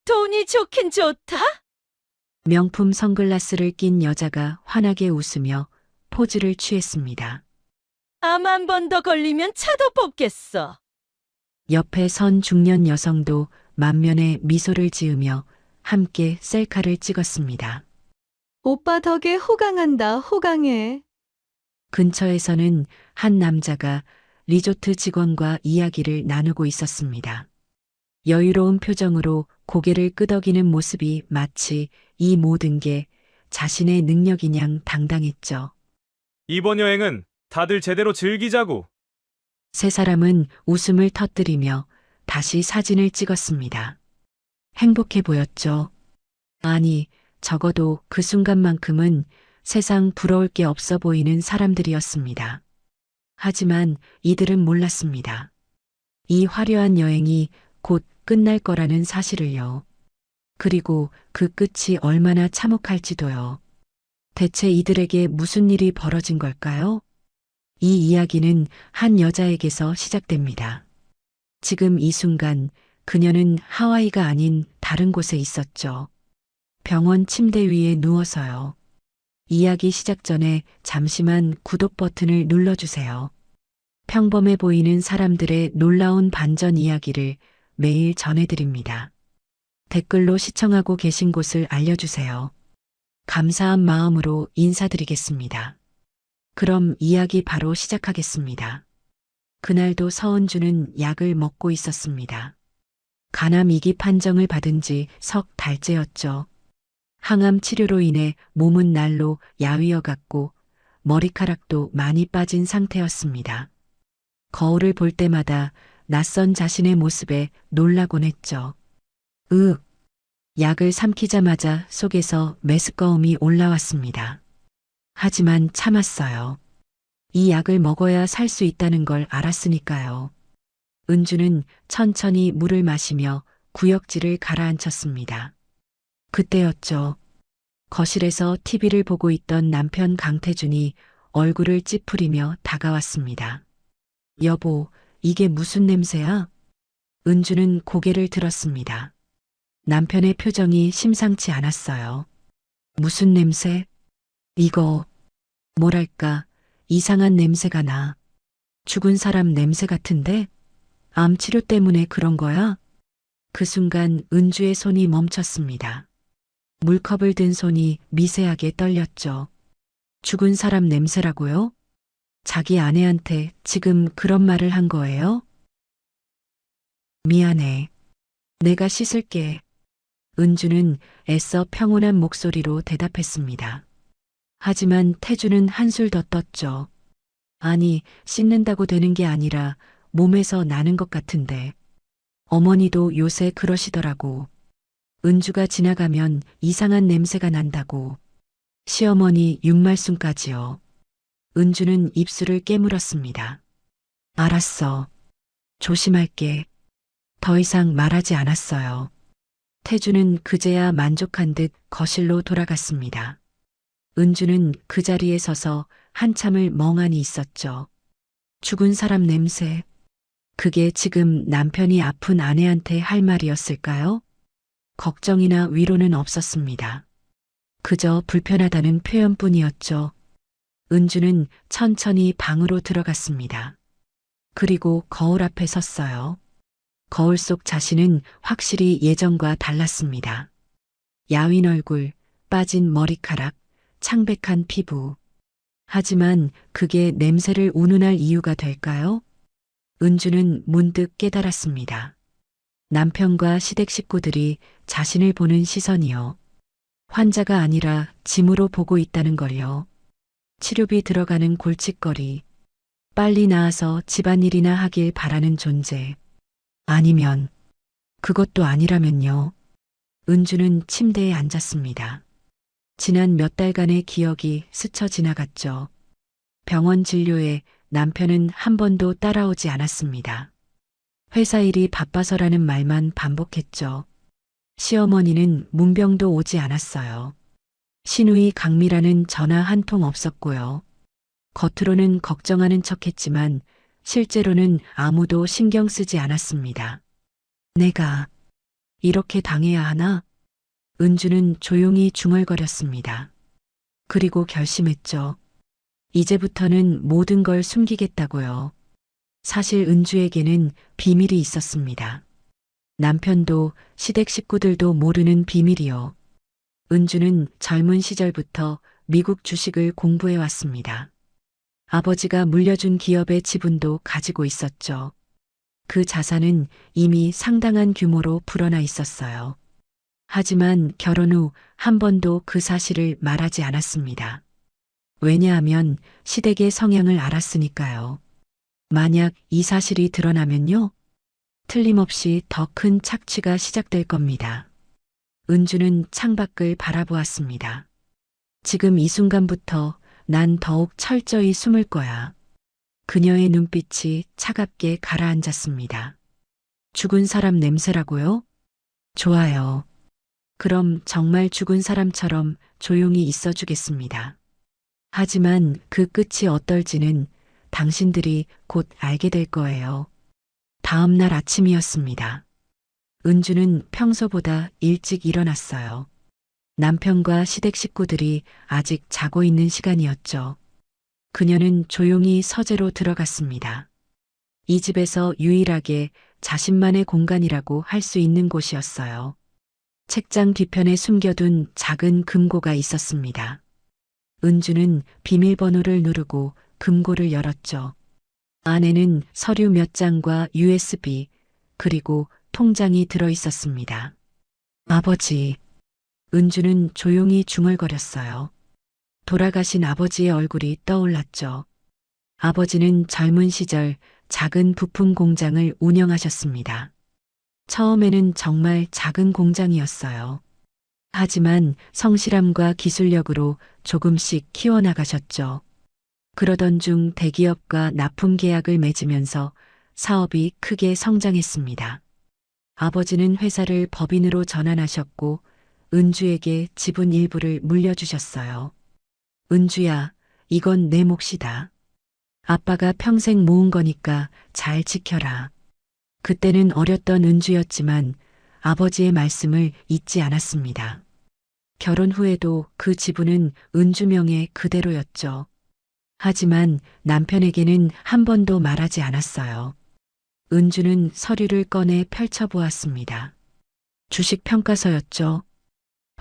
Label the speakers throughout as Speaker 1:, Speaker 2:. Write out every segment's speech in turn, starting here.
Speaker 1: 돈이 좋긴 좋다?
Speaker 2: 명품 선글라스를 낀 여자가 환하게 웃으며 포즈를 취했습니다.
Speaker 1: 암 한 번 더 걸리면 차도 뽑겠어.
Speaker 2: 옆에 선 중년 여성도 만면에 미소를 지으며 함께 셀카를 찍었습니다.
Speaker 3: 오빠 덕에 호강한다, 호강해.
Speaker 2: 근처에서는 한 남자가 리조트 직원과 이야기를 나누고 있었습니다. 여유로운 표정으로 고개를 끄덕이는 모습이 마치 이 모든 게 자신의 능력이냥 당당했죠.
Speaker 4: 이번 여행은 다들 제대로 즐기자고.
Speaker 2: 세 사람은 웃음을 터뜨리며 다시 사진을 찍었습니다. 행복해 보였죠. 아니, 적어도 그 순간만큼은 세상 부러울 게 없어 보이는 사람들이었습니다. 하지만 이들은 몰랐습니다. 이 화려한 여행이 곧 끝날 거라는 사실을요. 그리고 그 끝이 얼마나 참혹할지도요. 대체 이들에게 무슨 일이 벌어진 걸까요? 이 이야기는 한 여자에게서 시작됩니다. 지금 이 순간 그녀는 하와이가 아닌 다른 곳에 있었죠. 병원 침대 위에 누워서요. 이야기 시작 전에 잠시만 구독 버튼을 눌러주세요. 평범해 보이는 사람들의 놀라운 반전 이야기를 매일 전해드립니다. 댓글로 시청하고 계신 곳을 알려주세요. 감사한 마음으로 인사드리겠습니다. 그럼 이야기 바로 시작하겠습니다. 그날도 서은주는 약을 먹고 있었습니다. 간암 2기 판정을 받은 지 석 달째였죠. 항암 치료로 인해 몸은 날로 야위어갔고 머리카락도 많이 빠진 상태였습니다. 거울을 볼 때마다 낯선 자신의 모습에 놀라곤 했죠. 약을 삼키자마자 속에서 메스꺼움이 올라왔습니다. 하지만 참았어요. 이 약을 먹어야 살 수 있다는 걸 알았으니까요. 은주는 천천히 물을 마시며 구역질을 가라앉혔습니다. 그때였죠. 거실에서 TV를 보고 있던 남편 강태준이 얼굴을 찌푸리며 다가왔습니다. 여보, 이게 무슨 냄새야? 은주는 고개를 들었습니다. 남편의 표정이 심상치 않았어요. 무슨 냄새? 이거, 뭐랄까, 이상한 냄새가 나. 죽은 사람 냄새 같은데? 암 치료 때문에 그런 거야? 그 순간 은주의 손이 멈췄습니다. 물컵을 든 손이 미세하게 떨렸죠. 죽은 사람 냄새라고요? 자기 아내한테 지금 그런 말을 한 거예요? 미안해. 내가 씻을게. 은주는 애써 평온한 목소리로 대답했습니다. 하지만 태주는 한술 더 떴죠. 아니, 씻는다고 되는 게 아니라 몸에서 나는 것 같은데. 어머니도 요새 그러시더라고. 은주가 지나가면 이상한 냄새가 난다고. 시어머니 육말순까지요. 은주는 입술을 깨물었습니다. 알았어. 조심할게. 더 이상 말하지 않았어요. 태주는 그제야 만족한 듯 거실로 돌아갔습니다. 은주는 그 자리에 서서 한참을 멍하니 있었죠. 죽은 사람 냄새. 그게 지금 남편이 아픈 아내한테 할 말이었을까요? 걱정이나 위로는 없었습니다. 그저 불편하다는 표현뿐이었죠. 은주는 천천히 방으로 들어갔습니다. 그리고 거울 앞에 섰어요. 거울 속 자신은 확실히 예전과 달랐습니다. 야윈 얼굴, 빠진 머리카락, 창백한 피부. 하지만 그게 냄새를 운운할 이유가 될까요? 은주는 문득 깨달았습니다. 남편과 시댁 식구들이 자신을 보는 시선이요. 환자가 아니라 짐으로 보고 있다는 걸요. 치료비 들어가는 골칫거리. 빨리 나아서 집안일이나 하길 바라는 존재. 아니면 그것도 아니라면요. 은주는 침대에 앉았습니다. 지난 몇 달간의 기억이 스쳐 지나갔죠. 병원 진료에 남편은 한 번도 따라오지 않았습니다. 회사 일이 바빠서라는 말만 반복했죠. 시어머니는 문병도 오지 않았어요. 시누이 강미라는 전화 한 통 없었고요. 겉으로는 걱정하는 척했지만 실제로는 아무도 신경 쓰지 않았습니다. 내가 이렇게 당해야 하나? 은주는 조용히 중얼거렸습니다. 그리고 결심했죠. 이제부터는 모든 걸 숨기겠다고요. 사실 은주에게는 비밀이 있었습니다. 남편도 시댁 식구들도 모르는 비밀이요. 은주는 젊은 시절부터 미국 주식을 공부해 왔습니다. 아버지가 물려준 기업의 지분도 가지고 있었죠. 그 자산은 이미 상당한 규모로 불어나 있었어요. 하지만 결혼 후 한 번도 그 사실을 말하지 않았습니다. 왜냐하면 시댁의 성향을 알았으니까요. 만약 이 사실이 드러나면요, 틀림없이 더 큰 착취가 시작될 겁니다. 은주는 창밖을 바라보았습니다. 지금 이 순간부터 난 더욱 철저히 숨을 거야. 그녀의 눈빛이 차갑게 가라앉았습니다. 죽은 사람 냄새라고요? 좋아요. 그럼 정말 죽은 사람처럼 조용히 있어 주겠습니다. 하지만 그 끝이 어떨지는 당신들이 곧 알게 될 거예요. 다음 날 아침이었습니다. 은주는 평소보다 일찍 일어났어요. 남편과 시댁 식구들이 아직 자고 있는 시간이었죠. 그녀는 조용히 서재로 들어갔습니다. 이 집에서 유일하게 자신만의 공간이라고 할 수 있는 곳이었어요. 책장 뒤편에 숨겨둔 작은 금고가 있었습니다. 은주는 비밀번호를 누르고 금고를 열었죠. 안에는 서류 몇 장과 USB, 그리고 통장이 들어 있었습니다. 아버지. 은주는 조용히 중얼거렸어요. 돌아가신 아버지의 얼굴이 떠올랐죠. 아버지는 젊은 시절 작은 부품 공장을 운영하셨습니다. 처음에는 정말 작은 공장이었어요. 하지만 성실함과 기술력으로 조금씩 키워나가셨죠. 그러던 중 대기업과 납품 계약을 맺으면서 사업이 크게 성장했습니다. 아버지는 회사를 법인으로 전환하셨고 은주에게 지분 일부를 물려주셨어요. 은주야, 이건 내 몫이다. 아빠가 평생 모은 거니까 잘 지켜라. 그때는 어렸던 은주였지만 아버지의 말씀을 잊지 않았습니다. 결혼 후에도 그 지분은 은주 명의 그대로였죠. 하지만 남편에게는 한 번도 말하지 않았어요. 은주는 서류를 꺼내 펼쳐보았습니다. 주식 평가서였죠.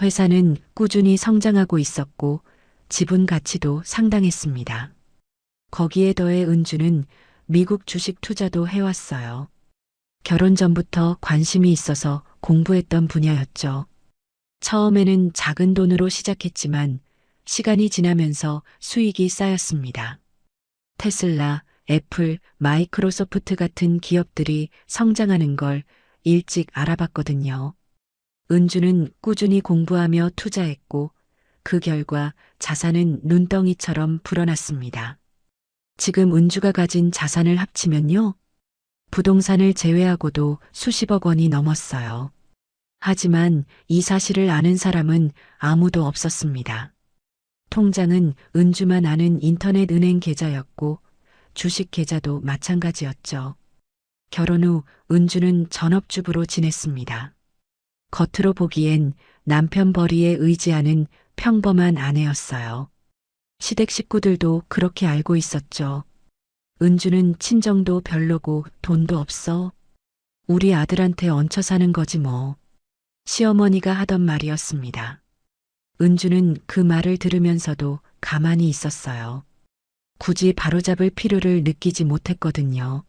Speaker 2: 회사는 꾸준히 성장하고 있었고 지분 가치도 상당했습니다. 거기에 더해 은주는 미국 주식 투자도 해왔어요. 결혼 전부터 관심이 있어서 공부했던 분야였죠. 처음에는 작은 돈으로 시작했지만 시간이 지나면서 수익이 쌓였습니다. 테슬라, 애플, 마이크로소프트 같은 기업들이 성장하는 걸 일찍 알아봤거든요. 은주는 꾸준히 공부하며 투자했고 그 결과 자산은 눈덩이처럼 불어났습니다. 지금 은주가 가진 자산을 합치면요, 부동산을 제외하고도 수십억 원이 넘었어요. 하지만 이 사실을 아는 사람은 아무도 없었습니다. 통장은 은주만 아는 인터넷 은행 계좌였고 주식 계좌도 마찬가지였죠. 결혼 후 은주는 전업주부로 지냈습니다. 겉으로 보기엔 남편 벌이에 의지하는 평범한 아내였어요. 시댁 식구들도 그렇게 알고 있었죠. 은주는 친정도 별로고 돈도 없어. 우리 아들한테 얹혀 사는 거지 뭐. 시어머니가 하던 말이었습니다. 은주는 그 말을 들으면서도 가만히 있었어요. 굳이 바로잡을 필요를 느끼지 못했거든요.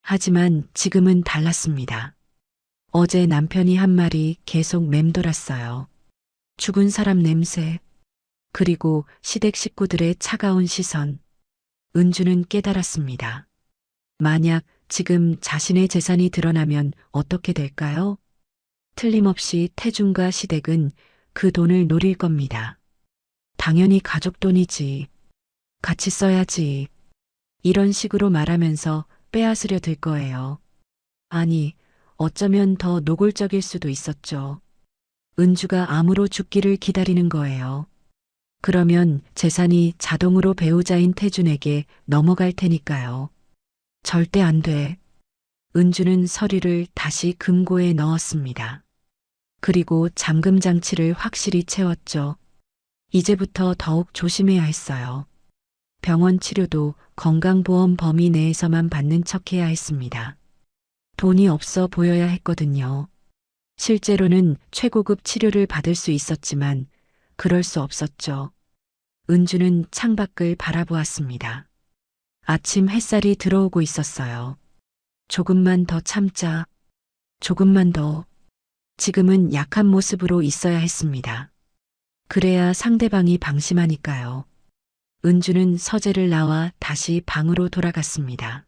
Speaker 2: 하지만 지금은 달랐습니다. 어제 남편이 한 말이 계속 맴돌았어요. 죽은 사람 냄새, 그리고 시댁 식구들의 차가운 시선. 은주는 깨달았습니다. 만약 지금 자신의 재산이 드러나면 어떻게 될까요? 틀림없이 태중과 시댁은 그 돈을 노릴 겁니다. 당연히 가족 돈이지. 같이 써야지. 이런 식으로 말하면서 빼앗으려 들 거예요. 아니, 어쩌면 더 노골적일 수도 있었죠. 은주가 암으로 죽기를 기다리는 거예요. 그러면 재산이 자동으로 배우자인 태준에게 넘어갈 테니까요. 절대 안 돼. 은주는 서류를 다시 금고에 넣었습니다. 그리고 잠금 장치를 확실히 채웠죠. 이제부터 더욱 조심해야 했어요. 병원 치료도 건강보험 범위 내에서만 받는 척 해야 했습니다. 돈이 없어 보여야 했거든요. 실제로는 최고급 치료를 받을 수 있었지만 그럴 수 없었죠. 은주는 창밖을 바라보았습니다. 아침 햇살이 들어오고 있었어요. 조금만 더 참자. 조금만 더. 지금은 약한 모습으로 있어야 했습니다. 그래야 상대방이 방심하니까요. 은주는 서재를 나와 다시 방으로 돌아갔습니다.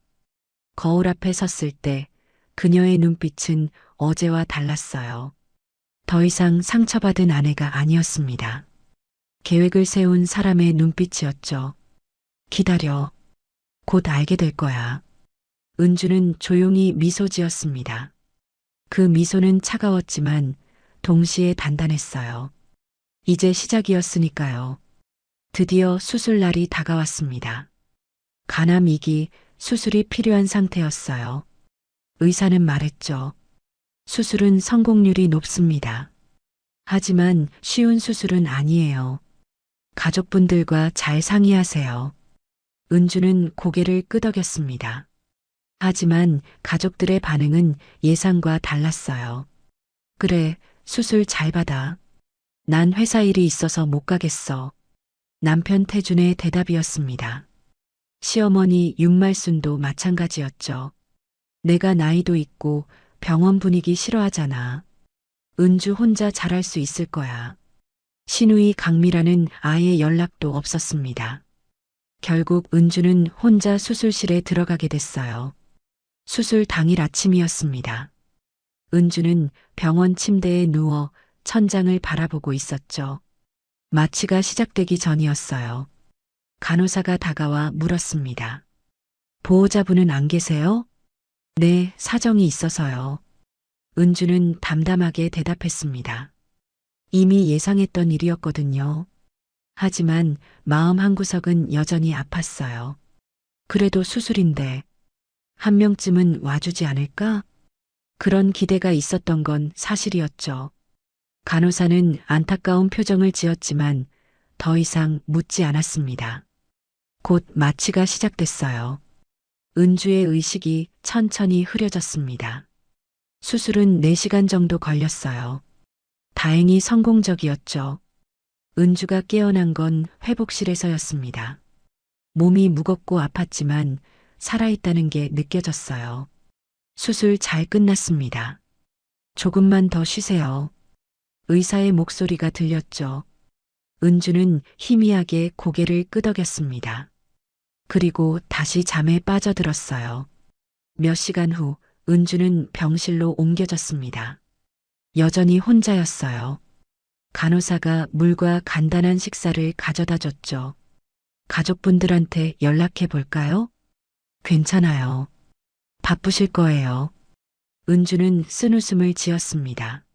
Speaker 2: 거울 앞에 섰을 때 그녀의 눈빛은 어제와 달랐어요. 더 이상 상처받은 아내가 아니었습니다. 계획을 세운 사람의 눈빛이었죠. 기다려. 곧 알게 될 거야. 은주는 조용히 미소 지었습니다. 그 미소는 차가웠지만 동시에 단단했어요. 이제 시작이었으니까요. 드디어 수술 날이 다가왔습니다. 간암 2기 수술이 필요한 상태였어요. 의사는 말했죠. 수술은 성공률이 높습니다. 하지만 쉬운 수술은 아니에요. 가족분들과 잘 상의하세요. 은주는 고개를 끄덕였습니다. 하지만 가족들의 반응은 예상과 달랐어요. 그래, 수술 잘 받아. 난 회사 일이 있어서 못 가겠어. 남편 태준의 대답이었습니다. 시어머니 윤말순도 마찬가지였죠. 내가 나이도 있고 병원 분위기 싫어하잖아. 은주 혼자 잘할 수 있을 거야. 신우이 강미라는 아예 연락도 없었습니다. 결국 은주는 혼자 수술실에 들어가게 됐어요. 수술 당일 아침이었습니다. 은주는 병원 침대에 누워 천장을 바라보고 있었죠. 마취가 시작되기 전이었어요. 간호사가 다가와 물었습니다. 보호자분은 안 계세요? 네, 사정이 있어서요. 은주는 담담하게 대답했습니다. 이미 예상했던 일이었거든요. 하지만 마음 한구석은 여전히 아팠어요. 그래도 수술인데 한 명쯤은 와주지 않을까? 그런 기대가 있었던 건 사실이었죠. 간호사는 안타까운 표정을 지었지만 더 이상 묻지 않았습니다. 곧 마취가 시작됐어요. 은주의 의식이 천천히 흐려졌습니다. 수술은 4시간 정도 걸렸어요. 다행히 성공적이었죠. 은주가 깨어난 건 회복실에서였습니다. 몸이 무겁고 아팠지만 살아있다는 게 느껴졌어요. 수술 잘 끝났습니다. 조금만 더 쉬세요. 의사의 목소리가 들렸죠. 은주는 희미하게 고개를 끄덕였습니다. 그리고 다시 잠에 빠져들었어요. 몇 시간 후 은주는 병실로 옮겨졌습니다. 여전히 혼자였어요. 간호사가 물과 간단한 식사를 가져다 줬죠. 가족분들한테 연락해 볼까요? 괜찮아요. 바쁘실 거예요. 은주는 쓴웃음을 지었습니다.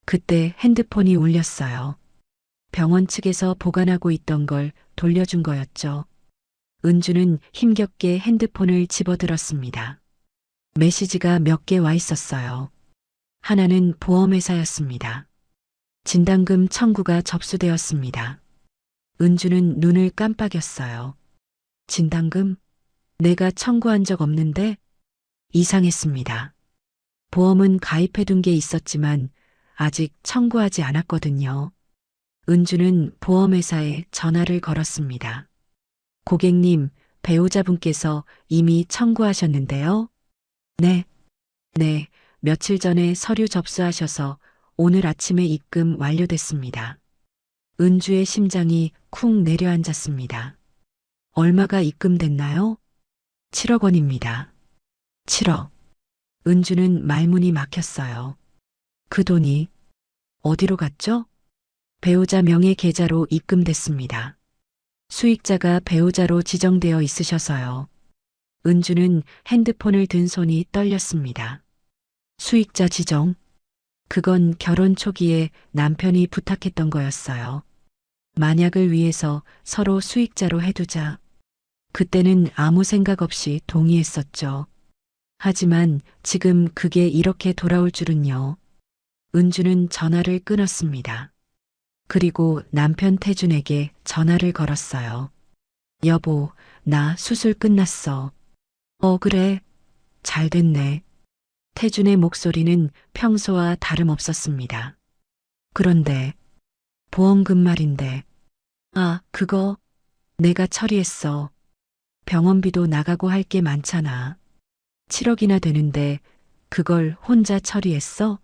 Speaker 2: 그때 핸드폰이 울렸어요. 병원 측에서 보관하고 있던 걸 돌려준 거였죠. 은주는 힘겹게 핸드폰을 집어들었습니다. 메시지가 몇 개 와 있었어요. 하나는 보험회사였습니다. 진단금 청구가 접수되었습니다. 은주는 눈을 깜빡였어요. 진단금? 내가 청구한 적 없는데? 이상했습니다. 보험은 가입해둔 게 있었지만 아직 청구하지 않았거든요. 은주는 보험회사에 전화를 걸었습니다. 고객님, 배우자분께서 이미 청구하셨는데요? 네. 며칠 전에 서류 접수하셔서 오늘 아침에 입금 완료됐습니다. 은주의 심장이 쿵 내려앉았습니다. 얼마가 입금됐나요? 7억 원입니다. 7억. 은주는 말문이 막혔어요. 그 돈이 어디로 갔죠? 배우자 명의 계좌로 입금됐습니다. 수익자가 배우자로 지정되어 있으셔서요. 은주는 핸드폰을 든 손이 떨렸습니다. 수익자 지정? 그건 결혼 초기에 남편이 부탁했던 거였어요. 만약을 위해서 서로 수익자로 해두자. 그때는 아무 생각 없이 동의했었죠. 하지만 지금 그게 이렇게 돌아올 줄은요. 은주는 전화를 끊었습니다. 그리고 남편 태준에게 전화를 걸었어요. 여보, 나 수술 끝났어. 그래. 잘 됐네. 태준의 목소리는 평소와 다름없었습니다. 그런데 보험금 말인데. 그거 내가 처리했어. 병원비도 나가고 할 게 많잖아. 7억이나 되는데 그걸 혼자 처리했어?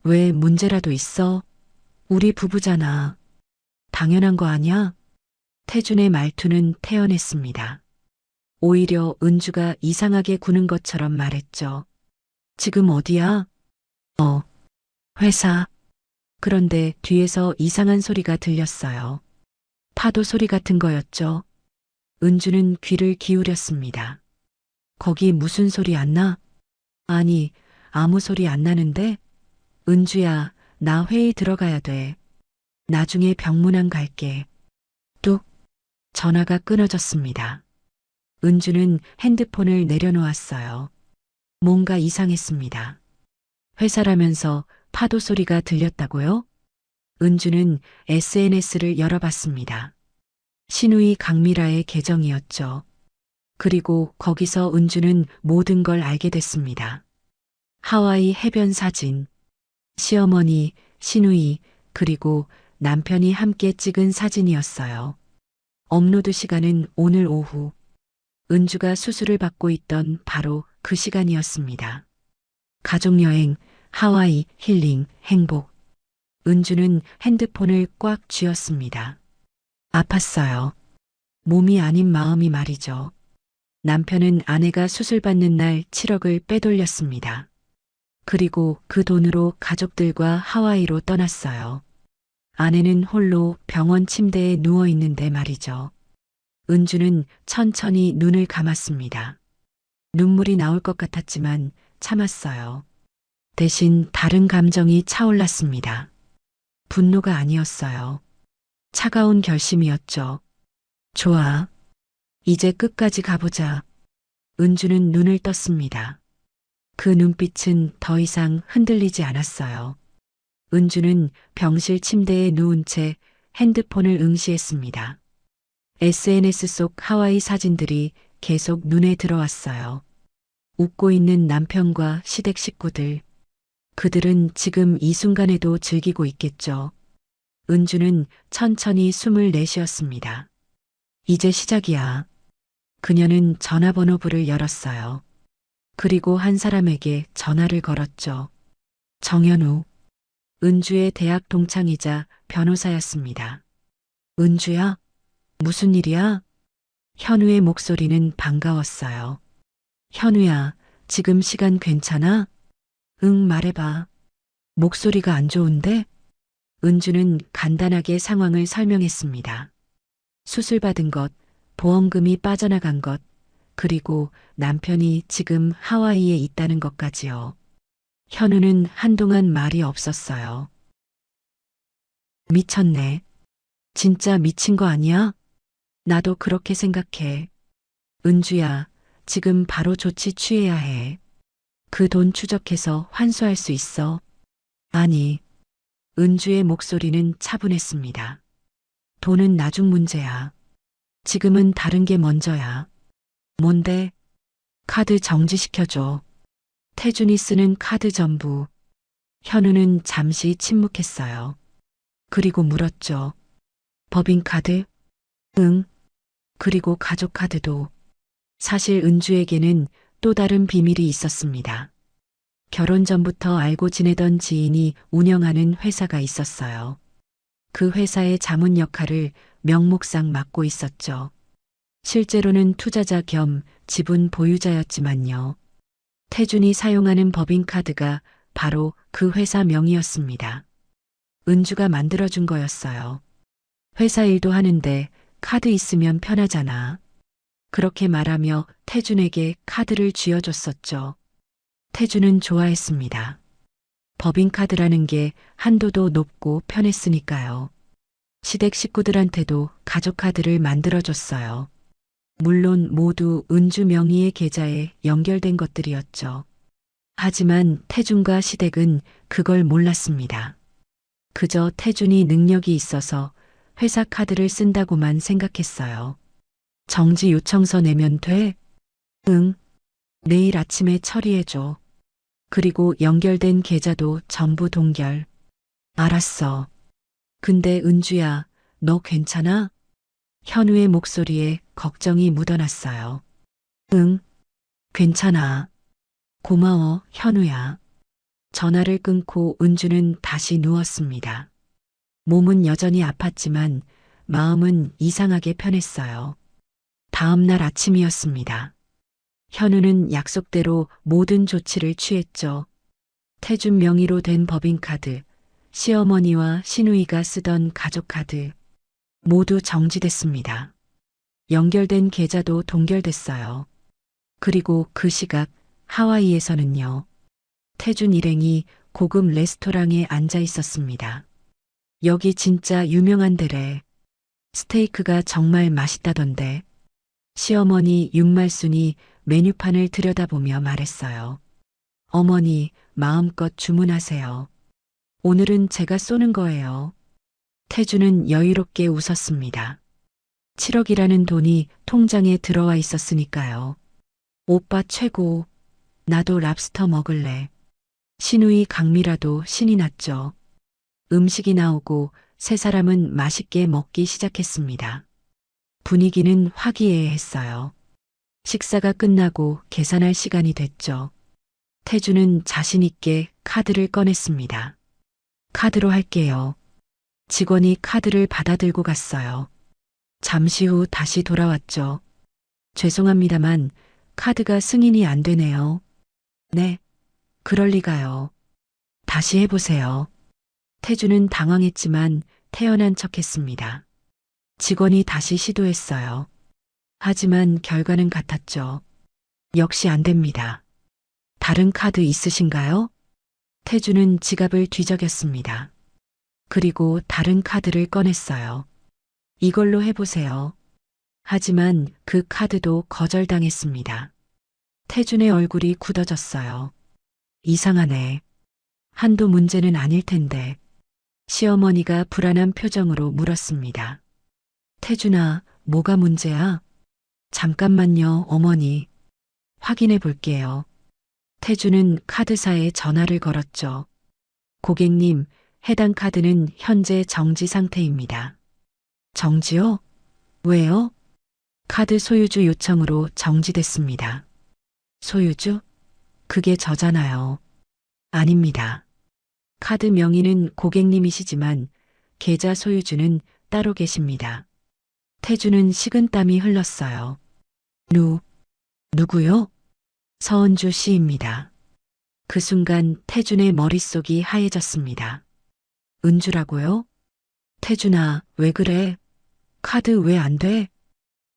Speaker 2: 왜 문제라도 있어? 우리 부부잖아. 당연한 거 아냐? 태준의 말투는 태연했습니다. 오히려 은주가 이상하게 구는 것처럼 말했죠. 지금 어디야? 회사. 그런데 뒤에서 이상한 소리가 들렸어요. 파도 소리 같은 거였죠. 은주는 귀를 기울였습니다. 거기 무슨 소리 안 나? 아니, 아무 소리 안 나는데? 은주야, 나 회의 들어가야 돼. 나중에 병문안 갈게. 뚝. 전화가 끊어졌습니다. 은주는 핸드폰을 내려놓았어요. 뭔가 이상했습니다. 회사라면서 파도 소리가 들렸다고요? 은주는 SNS를 열어봤습니다. 신우이 강미라의 계정이었죠. 그리고 거기서 은주는 모든 걸 알게 됐습니다. 하와이 해변 사진, 시어머니, 신우이, 그리고 남편이 함께 찍은 사진이었어요. 업로드 시간은 오늘 오후. 은주가 수술을 받고 있던 바로 그 시간이었습니다. 가족여행, 하와이, 힐링, 행복. 은주는 핸드폰을 꽉 쥐었습니다. 아팠어요. 몸이 아닌 마음이 말이죠. 남편은 아내가 수술받는 날 7억을 빼돌렸습니다. 그리고 그 돈으로 가족들과 하와이로 떠났어요. 아내는 홀로 병원 침대에 누워 있는데 말이죠. 은주는 천천히 눈을 감았습니다. 눈물이 나올 것 같았지만 참았어요. 대신 다른 감정이 차올랐습니다. 분노가 아니었어요. 차가운 결심이었죠. 좋아. 이제 끝까지 가보자. 은주는 눈을 떴습니다. 그 눈빛은 더 이상 흔들리지 않았어요. 은주는 병실 침대에 누운 채 핸드폰을 응시했습니다. SNS 속 하와이 사진들이 계속 눈에 들어왔어요. 웃고 있는 남편과 시댁 식구들. 그들은 지금 이 순간에도 즐기고 있겠죠. 은주는 천천히 숨을 내쉬었습니다. 이제 시작이야. 그녀는 전화번호부를 열었어요. 그리고 한 사람에게 전화를 걸었죠. 정현우. 은주의 대학 동창이자 변호사였습니다. 은주야? 무슨 일이야? 현우의 목소리는 반가웠어요. 현우야, 지금 시간 괜찮아? 응, 말해봐. 목소리가 안 좋은데? 은주는 간단하게 상황을 설명했습니다. 수술받은 것, 보험금이 빠져나간 것, 그리고 남편이 지금 하와이에 있다는 것까지요. 현우는 한동안 말이 없었어요. 미쳤네. 진짜 미친 거 아니야? 나도 그렇게 생각해. 은주야, 지금 바로 조치 취해야 해. 그 돈 추적해서 환수할 수 있어. 아니. 은주의 목소리는 차분했습니다. 돈은 나중 문제야. 지금은 다른 게 먼저야. 뭔데? 카드 정지시켜줘. 태준이 쓰는 카드 전부. 현우는 잠시 침묵했어요. 그리고 물었죠. 법인카드? 응. 그리고 가족카드도. 사실 은주에게는 또 다른 비밀이 있었습니다. 결혼 전부터 알고 지내던 지인이 운영하는 회사가 있었어요. 그 회사의 자문 역할을 명목상 맡고 있었죠. 실제로는 투자자 겸 지분 보유자였지만요. 태준이 사용하는 법인카드가 바로 그 회사 명이었습니다. 은주가 만들어준 거였어요. 회사 일도 하는데 카드 있으면 편하잖아. 그렇게 말하며 태준에게 카드를 쥐어줬었죠. 태준은 좋아했습니다. 법인카드라는 게 한도도 높고 편했으니까요. 시댁 식구들한테도 가족카드를 만들어줬어요. 물론 모두 은주 명의의 계좌에 연결된 것들이었죠. 하지만 태준과 시댁은 그걸 몰랐습니다. 그저 태준이 능력이 있어서 회사 카드를 쓴다고만 생각했어요. 정지 요청서 내면 돼? 응. 내일 아침에 처리해줘. 그리고 연결된 계좌도 전부 동결. 알았어. 근데 은주야, 너 괜찮아? 현우의 목소리에 걱정이 묻어났어요. 응, 괜찮아. 고마워, 현우야. 전화를 끊고 은주는 다시 누웠습니다. 몸은 여전히 아팠지만 마음은 이상하게 편했어요. 다음 날 아침이었습니다. 현우는 약속대로 모든 조치를 취했죠. 태준 명의로 된 법인카드, 시어머니와 시누이가 쓰던 가족카드, 모두 정지됐습니다. 연결된 계좌도 동결됐어요. 그리고 그 시각 하와이에서는요. 태준 일행이 고급 레스토랑에 앉아 있었습니다. 여기 진짜 유명한 데래. 스테이크가 정말 맛있다던데. 시어머니 윤말순이 메뉴판을 들여다보며 말했어요. 어머니, 마음껏 주문하세요. 오늘은 제가 쏘는 거예요. 태주는 여유롭게 웃었습니다. 7억이라는 돈이 통장에 들어와 있었으니까요. 오빠 최고. 나도 랍스터 먹을래. 시누이 강미라도 신이 났죠. 음식이 나오고 세 사람은 맛있게 먹기 시작했습니다. 분위기는 화기애애했어요. 식사가 끝나고 계산할 시간이 됐죠. 태주는 자신 있게 카드를 꺼냈습니다. 카드로 할게요. 직원이 카드를 받아들고 갔어요. 잠시 후 다시 돌아왔죠. 죄송합니다만 카드가 승인이 안 되네요. 네, 그럴 리가요. 다시 해보세요. 태주는 당황했지만 태연한 척했습니다. 직원이 다시 시도했어요. 하지만 결과는 같았죠. 역시 안 됩니다. 다른 카드 있으신가요? 태주는 지갑을 뒤적였습니다. 그리고 다른 카드를 꺼냈어요. 이걸로 해보세요. 하지만 그 카드도 거절당했습니다. 태준의 얼굴이 굳어졌어요. 이상하네. 한두 문제는 아닐 텐데. 시어머니가 불안한 표정으로 물었습니다. 태준아, 뭐가 문제야? 잠깐만요, 어머니. 확인해 볼게요. 태준은 카드사에 전화를 걸었죠. 고객님, 해당 카드는 현재 정지 상태입니다. 정지요? 왜요? 카드 소유주 요청으로 정지됐습니다. 소유주? 그게 저잖아요. 아닙니다. 카드 명의는 고객님이시지만 계좌 소유주는 따로 계십니다. 태주는 식은땀이 흘렀어요. 누구요? 서은주 씨입니다. 그 순간 태준의 머릿속이 하얘졌습니다. 은주라고요? 태준아, 왜 그래? 카드 왜 안 돼?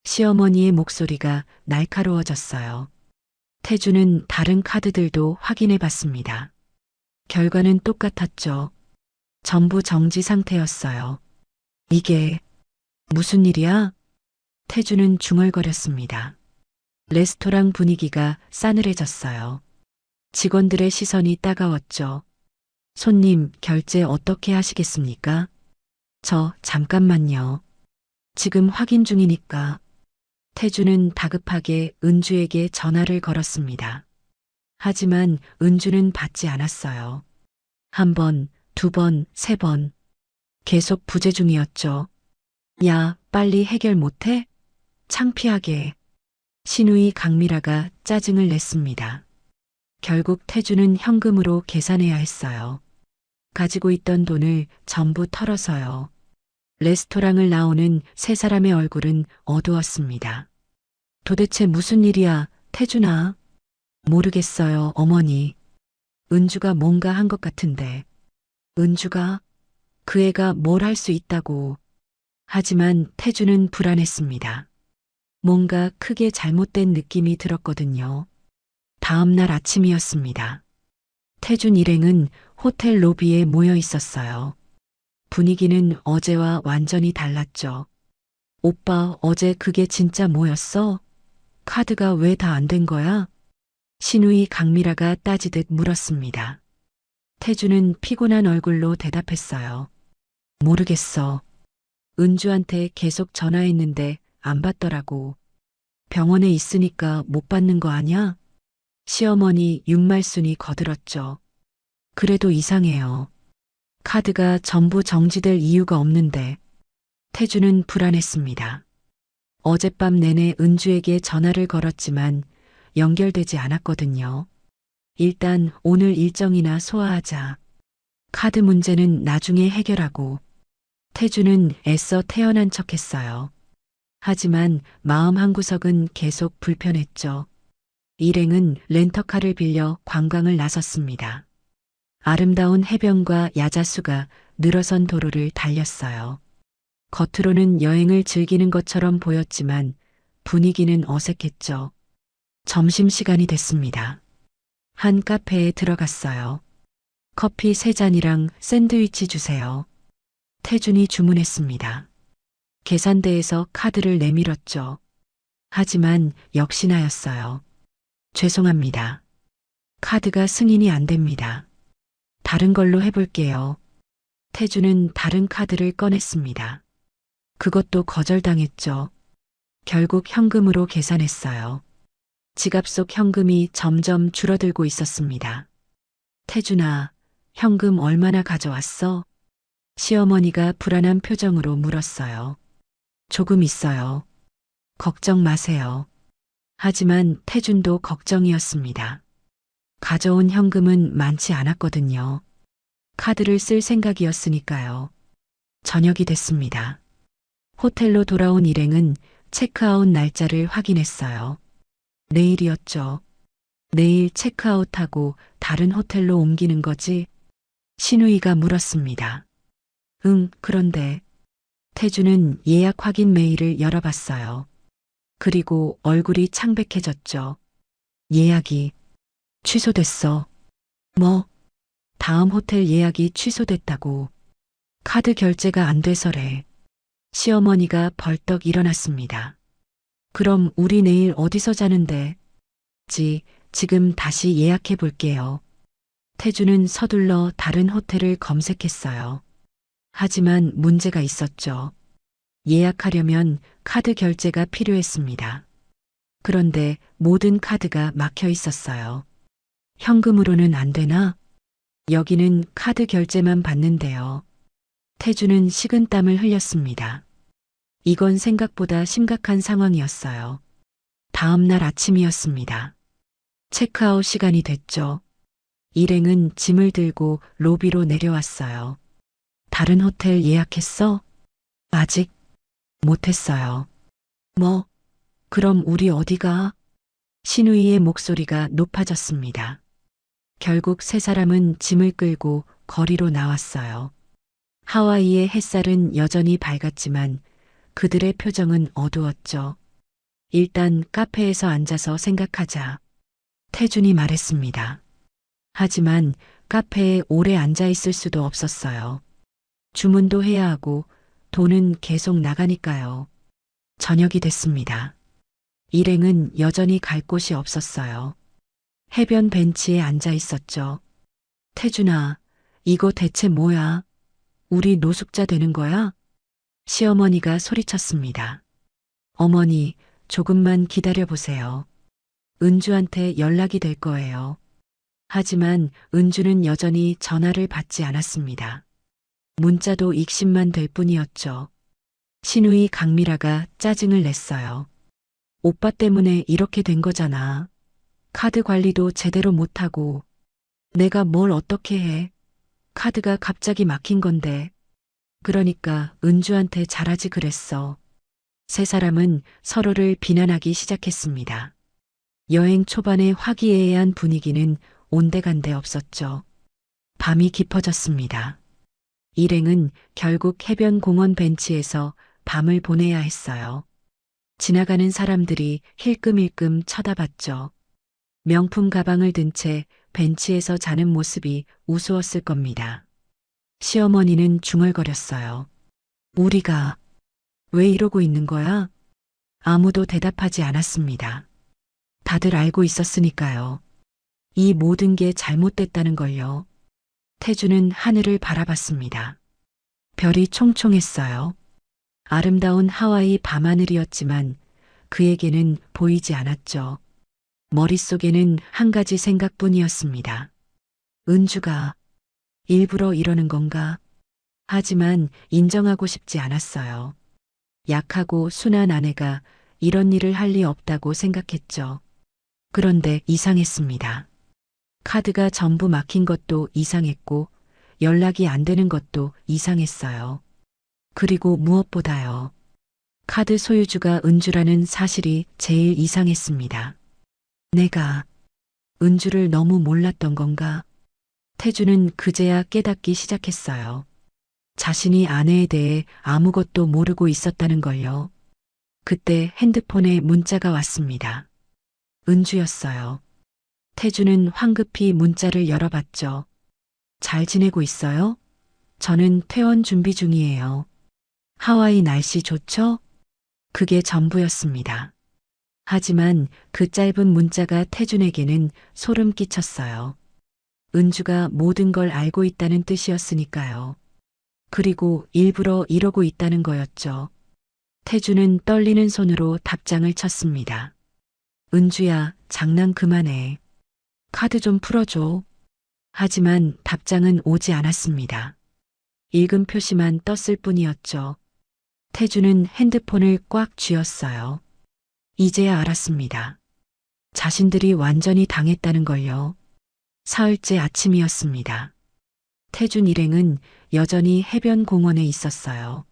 Speaker 2: 시어머니의 목소리가 날카로워졌어요. 태준은 다른 카드들도 확인해 봤습니다. 결과는 똑같았죠. 전부 정지 상태였어요. 이게 무슨 일이야? 태준은 중얼거렸습니다. 레스토랑 분위기가 싸늘해졌어요. 직원들의 시선이 따가웠죠. 손님, 결제 어떻게 하시겠습니까? 잠깐만요. 지금 확인 중이니까. 태준은 다급하게 은주에게 전화를 걸었습니다. 하지만 은주는 받지 않았어요. 한 번, 두 번, 세 번. 계속 부재 중이었죠. 야, 빨리 해결 못해? 창피하게. 시누이 강미라가 짜증을 냈습니다. 결국 태주는 현금으로 계산해야 했어요. 가지고 있던 돈을 전부 털어서요. 레스토랑을 나오는 세 사람의 얼굴은 어두웠습니다. 도대체 무슨 일이야, 태준아? 모르겠어요, 어머니. 은주가 뭔가 한 것 같은데. 은주가? 그 애가 뭘 할 수 있다고. 하지만 태주는 불안했습니다. 뭔가 크게 잘못된 느낌이 들었거든요. 다음 날 아침이었습니다. 태준 일행은 호텔 로비에 모여 있었어요. 분위기는 어제와 완전히 달랐죠. 오빠, 어제 그게 진짜 뭐였어? 카드가 왜 다 안 된 거야? 신우이 강미라가 따지듯 물었습니다. 태주는 피곤한 얼굴로 대답했어요. 모르겠어. 은주한테 계속 전화했는데 안 받더라고. 병원에 있으니까 못 받는 거 아냐? 시어머니 윤말순이 거들었죠. 그래도 이상해요. 카드가 전부 정지될 이유가 없는데. 태주는 불안했습니다. 어젯밤 내내 은주에게 전화를 걸었지만 연결되지 않았거든요. 일단 오늘 일정이나 소화하자. 카드 문제는 나중에 해결하고. 태주는 애써 태연한 척했어요. 하지만 마음 한구석은 계속 불편했죠. 일행은 렌터카를 빌려 관광을 나섰습니다. 아름다운 해변과 야자수가 늘어선 도로를 달렸어요. 겉으로는 여행을 즐기는 것처럼 보였지만 분위기는 어색했죠. 점심시간이 됐습니다. 한 카페에 들어갔어요. 커피 3잔이랑 샌드위치 주세요. 태준이 주문했습니다. 계산대에서 카드를 내밀었죠. 하지만 역시나였어요. 죄송합니다. 카드가 승인이 안 됩니다. 다른 걸로 해볼게요. 태주는 다른 카드를 꺼냈습니다. 그것도 거절당했죠. 결국 현금으로 계산했어요. 지갑 속 현금이 점점 줄어들고 있었습니다. 태준아, 현금 얼마나 가져왔어? 시어머니가 불안한 표정으로 물었어요. 조금 있어요. 걱정 마세요. 하지만 태준도 걱정이었습니다. 가져온 현금은 많지 않았거든요. 카드를 쓸 생각이었으니까요. 저녁이 됐습니다. 호텔로 돌아온 일행은 체크아웃 날짜를 확인했어요. 내일이었죠. 내일 체크아웃하고 다른 호텔로 옮기는 거지? 신우이가 물었습니다. 응, 그런데. 태주는 예약 확인 메일을 열어봤어요. 그리고 얼굴이 창백해졌죠. 예약이 취소됐어. 뭐? 다음 호텔 예약이 취소됐다고. 카드 결제가 안 돼서래. 시어머니가 벌떡 일어났습니다. 그럼 우리 내일 어디서 자는데? 지금 다시 예약해 볼게요. 태주는 서둘러 다른 호텔을 검색했어요. 하지만 문제가 있었죠. 예약하려면 카드 결제가 필요했습니다. 그런데 모든 카드가 막혀 있었어요. 현금으로는 안 되나? 여기는 카드 결제만 받는데요. 태주는 식은땀을 흘렸습니다. 이건 생각보다 심각한 상황이었어요. 다음 날 아침이었습니다. 체크아웃 시간이 됐죠. 일행은 짐을 들고 로비로 내려왔어요. 다른 호텔 예약했어? 아직 못했어요. 뭐? 그럼 우리 어디가? 신우이의 목소리가 높아졌습니다. 결국 세 사람은 짐을 끌고 거리로 나왔어요. 하와이의 햇살은 여전히 밝았지만 그들의 표정은 어두웠죠. 일단 카페에서 앉아서 생각하자. 태준이 말했습니다. 하지만 카페에 오래 앉아 있을 수도 없었어요. 주문도 해야 하고 돈은 계속 나가니까요. 저녁이 됐습니다. 일행은 여전히 갈 곳이 없었어요. 해변 벤치에 앉아 있었죠. 태준아, 이거 대체 뭐야? 우리 노숙자 되는 거야? 시어머니가 소리쳤습니다. 어머니, 조금만 기다려 보세요. 은주한테 연락이 될 거예요. 하지만 은주는 여전히 전화를 받지 않았습니다. 문자도 익십만 될 뿐이었죠. 신우이 강미라가 짜증을 냈어요. 오빠 때문에 이렇게 된 거잖아. 카드 관리도 제대로 못하고. 내가 뭘 어떻게 해. 카드가 갑자기 막힌 건데. 그러니까 은주한테 잘하지 그랬어. 세 사람은 서로를 비난하기 시작했습니다. 여행 초반의 화기애애한 분위기는 온데간데 없었죠. 밤이 깊어졌습니다. 일행은 결국 해변 공원 벤치에서 밤을 보내야 했어요. 지나가는 사람들이 힐끔힐끔 쳐다봤죠. 명품 가방을 든 채 벤치에서 자는 모습이 우스웠을 겁니다. 시어머니는 중얼거렸어요. 우리가 왜 이러고 있는 거야? 아무도 대답하지 않았습니다. 다들 알고 있었으니까요. 이 모든 게 잘못됐다는 걸요. 태주는 하늘을 바라봤습니다. 별이 총총했어요. 아름다운 하와이 밤하늘이었지만 그에게는 보이지 않았죠. 머릿속에는 한 가지 생각뿐이었습니다. 은주가 일부러 이러는 건가? 하지만 인정하고 싶지 않았어요. 약하고 순한 아내가 이런 일을 할 리 없다고 생각했죠. 그런데 이상했습니다. 카드가 전부 막힌 것도 이상했고 연락이 안 되는 것도 이상했어요. 그리고 무엇보다요. 카드 소유주가 은주라는 사실이 제일 이상했습니다. 내가 은주를 너무 몰랐던 건가? 태주는 그제야 깨닫기 시작했어요. 자신이 아내에 대해 아무것도 모르고 있었다는 걸요. 그때 핸드폰에 문자가 왔습니다. 은주였어요. 태주는 황급히 문자를 열어봤죠. 잘 지내고 있어요? 저는 퇴원 준비 중이에요. 하와이 날씨 좋죠? 그게 전부였습니다. 하지만 그 짧은 문자가 태준에게는 소름 끼쳤어요. 은주가 모든 걸 알고 있다는 뜻이었으니까요. 그리고 일부러 이러고 있다는 거였죠. 태준은 떨리는 손으로 답장을 쳤습니다. 은주야, 장난 그만해. 카드 좀 풀어줘. 하지만 답장은 오지 않았습니다. 읽음 표시만 떴을 뿐이었죠. 태주는 핸드폰을 꽉 쥐었어요. 이제야 알았습니다. 자신들이 완전히 당했다는 걸요. 사흘째 아침이었습니다. 태준 일행은 여전히 해변 공원에 있었어요.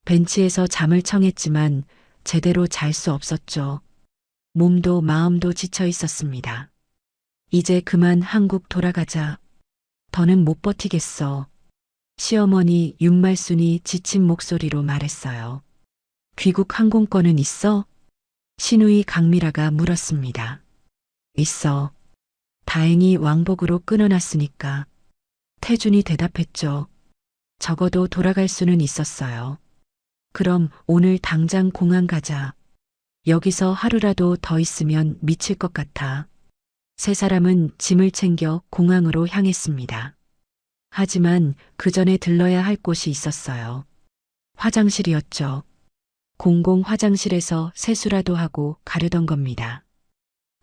Speaker 2: 벤치에서 잠을 청했지만 제대로 잘 수 없었죠. 몸도 마음도 지쳐 있었습니다. 이제 그만 한국 돌아가자. 더는 못 버티겠어. 시어머니 윤말순이 지친 목소리로 말했어요. 귀국 항공권은 있어? 신우이 강미라가 물었습니다. 있어. 다행히 왕복으로 끊어놨으니까. 태준이 대답했죠. 적어도 돌아갈 수는 있었어요. 그럼 오늘 당장 공항 가자. 여기서 하루라도 더 있으면 미칠 것 같아. 세 사람은 짐을 챙겨 공항으로 향했습니다. 하지만 그 전에 들러야 할 곳이 있었어요. 화장실이었죠. 공공 화장실에서 세수라도 하고 가려던 겁니다.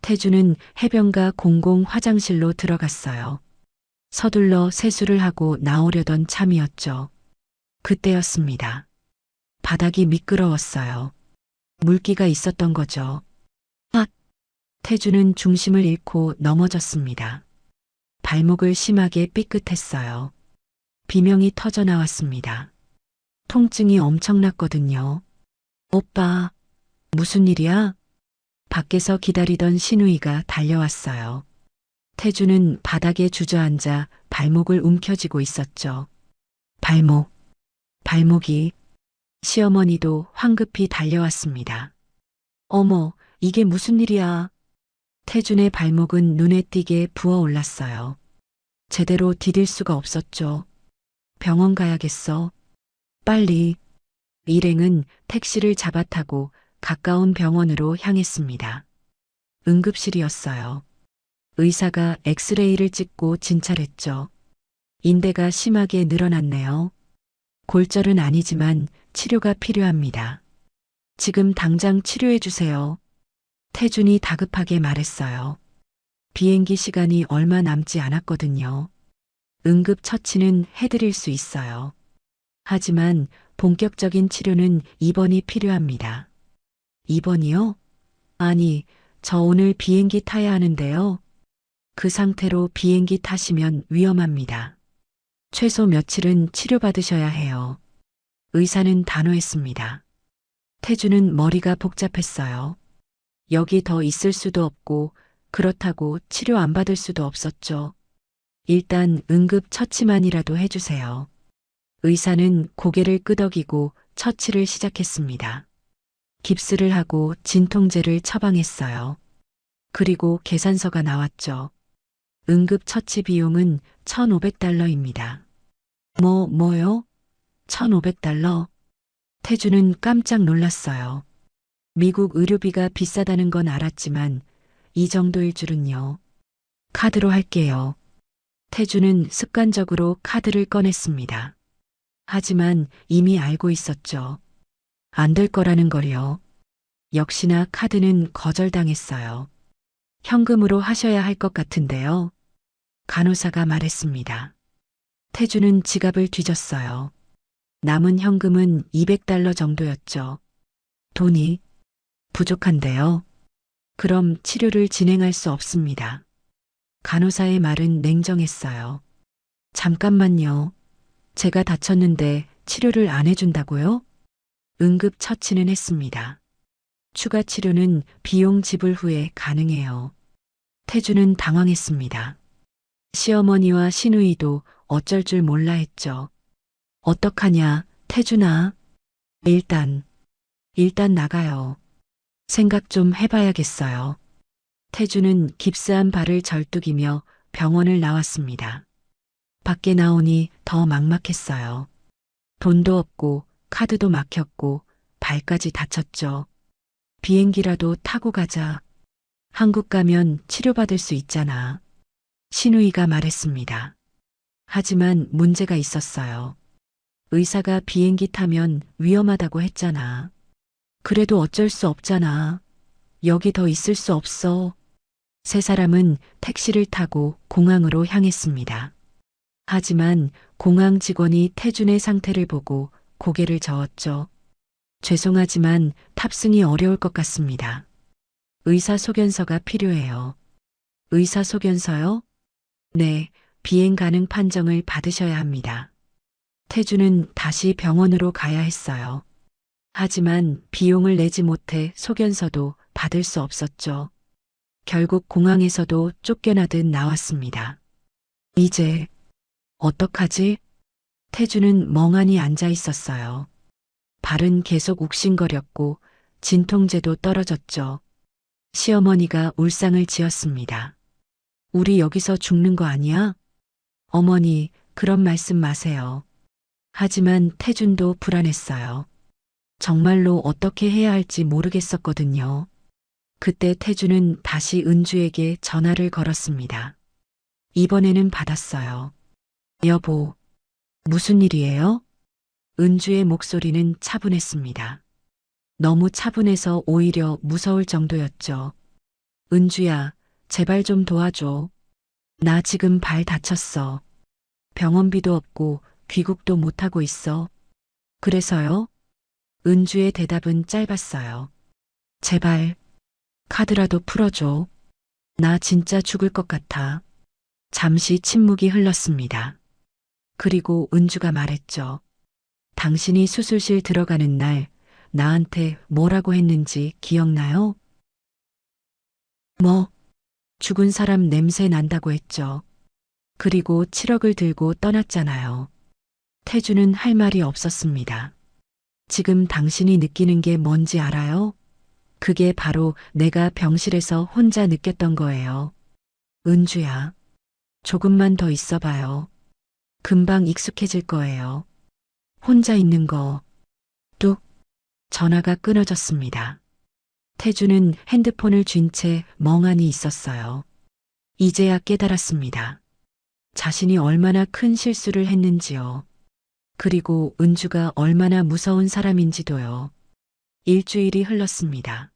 Speaker 2: 태주는 해변가 공공 화장실로 들어갔어요. 서둘러 세수를 하고 나오려던 참이었죠. 그때였습니다. 바닥이 미끄러웠어요. 물기가 있었던 거죠. 아! 태주는 중심을 잃고 넘어졌습니다. 발목을 심하게 삐끗했어요. 비명이 터져 나왔습니다. 통증이 엄청났거든요. 오빠, 무슨 일이야? 밖에서 기다리던 신우이가 달려왔어요. 태주는 바닥에 주저앉아 발목을 움켜쥐고 있었죠. 발목이. 시어머니도 황급히 달려왔습니다. 어머, 이게 무슨 일이야? 태준의 발목은 눈에 띄게 부어올랐어요. 제대로 디딜 수가 없었죠. 병원 가야겠어. 빨리. 일행은 택시를 잡아타고 가까운 병원으로 향했습니다. 응급실이었어요. 의사가 엑스레이를 찍고 진찰했죠. 인대가 심하게 늘어났네요. 골절은 아니지만 치료가 필요합니다. 지금 당장 치료해 주세요. 태준이 다급하게 말했어요. 비행기 시간이 얼마 남지 않았거든요. 응급 처치는 해드릴 수 있어요. 하지만 본격적인 치료는 입원이 필요합니다. 입원이요? 아니, 저 오늘 비행기 타야 하는데요. 그 상태로 비행기 타시면 위험합니다. 최소 며칠은 치료받으셔야 해요. 의사는 단호했습니다. 태주는 머리가 복잡했어요. 여기 더 있을 수도 없고 그렇다고 치료 안 받을 수도 없었죠. 일단 응급 처치만이라도 해주세요. 의사는 고개를 끄덕이고 처치를 시작했습니다. 깁스를 하고 진통제를 처방했어요. 그리고 계산서가 나왔죠. 응급 처치 비용은 $1,500입니다. 뭐요? $1,500? 태주는 깜짝 놀랐어요. 미국 의료비가 비싸다는 건 알았지만 이 정도일 줄은요. 카드로 할게요. 태주는 습관적으로 카드를 꺼냈습니다. 하지만 이미 알고 있었죠. 안 될 거라는 걸요. 역시나 카드는 거절당했어요. 현금으로 하셔야 할 것 같은데요. 간호사가 말했습니다. 태주는 지갑을 뒤졌어요. 남은 현금은 200달러 정도였죠. 돈이 부족한데요. 그럼 치료를 진행할 수 없습니다. 간호사의 말은 냉정했어요. 잠깐만요. 제가 다쳤는데 치료를 안 해준다고요? 응급 처치는 했습니다. 추가 치료는 비용 지불 후에 가능해요. 태주는 당황했습니다. 시어머니와 시누이도 어쩔 줄 몰라 했죠. 어떡하냐, 태준아. 일단 나가요. 생각 좀 해봐야겠어요. 태주는 깁스한 발을 절뚝이며 병원을 나왔습니다. 밖에 나오니 더 막막했어요. 돈도 없고 카드도 막혔고 발까지 다쳤죠. 비행기라도 타고 가자. 한국 가면 치료받을 수 있잖아. 시누이가 말했습니다. 하지만 문제가 있었어요. 의사가 비행기 타면 위험하다고 했잖아. 그래도 어쩔 수 없잖아. 여기 더 있을 수 없어. 세 사람은 택시를 타고 공항으로 향했습니다. 하지만 공항 직원이 태준의 상태를 보고 고개를 저었죠. 죄송하지만 탑승이 어려울 것 같습니다. 의사소견서가 필요해요. 의사소견서요? 네, 비행 가능 판정을 받으셔야 합니다. 태주는 다시 병원으로 가야 했어요. 하지만 비용을 내지 못해 소견서도 받을 수 없었죠. 결국 공항에서도 쫓겨나듯 나왔습니다. 이제 어떡하지? 태주는 멍하니 앉아 있었어요. 발은 계속 욱신거렸고 진통제도 떨어졌죠. 시어머니가 울상을 지었습니다. 우리 여기서 죽는 거 아니야? 어머니, 그런 말씀 마세요. 하지만 태준도 불안했어요. 정말로 어떻게 해야 할지 모르겠었거든요. 그때 태준은 다시 은주에게 전화를 걸었습니다. 이번에는 받았어요. 여보, 무슨 일이에요? 은주의 목소리는 차분했습니다. 너무 차분해서 오히려 무서울 정도였죠. 은주야, 제발 좀 도와줘. 나 지금 발 다쳤어. 병원비도 없고 귀국도 못하고 있어. 그래서요? 은주의 대답은 짧았어요. 제발, 카드라도 풀어줘. 나 진짜 죽을 것 같아. 잠시 침묵이 흘렀습니다. 그리고 은주가 말했죠. 당신이 수술실 들어가는 날 나한테 뭐라고 했는지 기억나요? 뭐, 죽은 사람 냄새 난다고 했죠. 그리고 7억을 들고 떠났잖아요. 태주는 할 말이 없었습니다. 지금 당신이 느끼는 게 뭔지 알아요? 그게 바로 내가 병실에서 혼자 느꼈던 거예요. 은주야, 조금만 더 있어봐요. 금방 익숙해질 거예요. 혼자 있는 거. 뚝. 전화가 끊어졌습니다. 태주는 핸드폰을 쥔 채 멍하니 있었어요. 이제야 깨달았습니다. 자신이 얼마나 큰 실수를 했는지요. 그리고 은주가 얼마나 무서운 사람인지도요. 일주일이 흘렀습니다.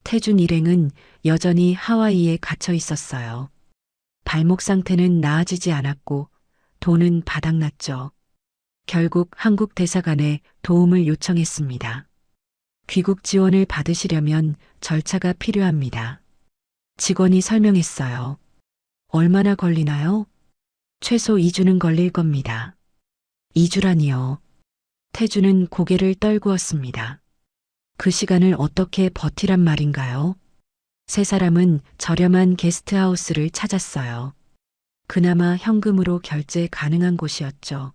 Speaker 2: 태준 일행은 여전히 하와이에 갇혀 있었어요. 발목 상태는 나아지지 않았고 돈은 바닥났죠. 결국 한국 대사관에 도움을 요청했습니다. 귀국 지원을 받으시려면 절차가 필요합니다. 직원이 설명했어요. 얼마나 걸리나요? 최소 2주는 걸릴 겁니다. 2주라니요. 태주는 고개를 떨구었습니다. 그 시간을 어떻게 버티란 말인가요? 세 사람은 저렴한 게스트하우스를 찾았어요. 그나마 현금으로 결제 가능한 곳이었죠.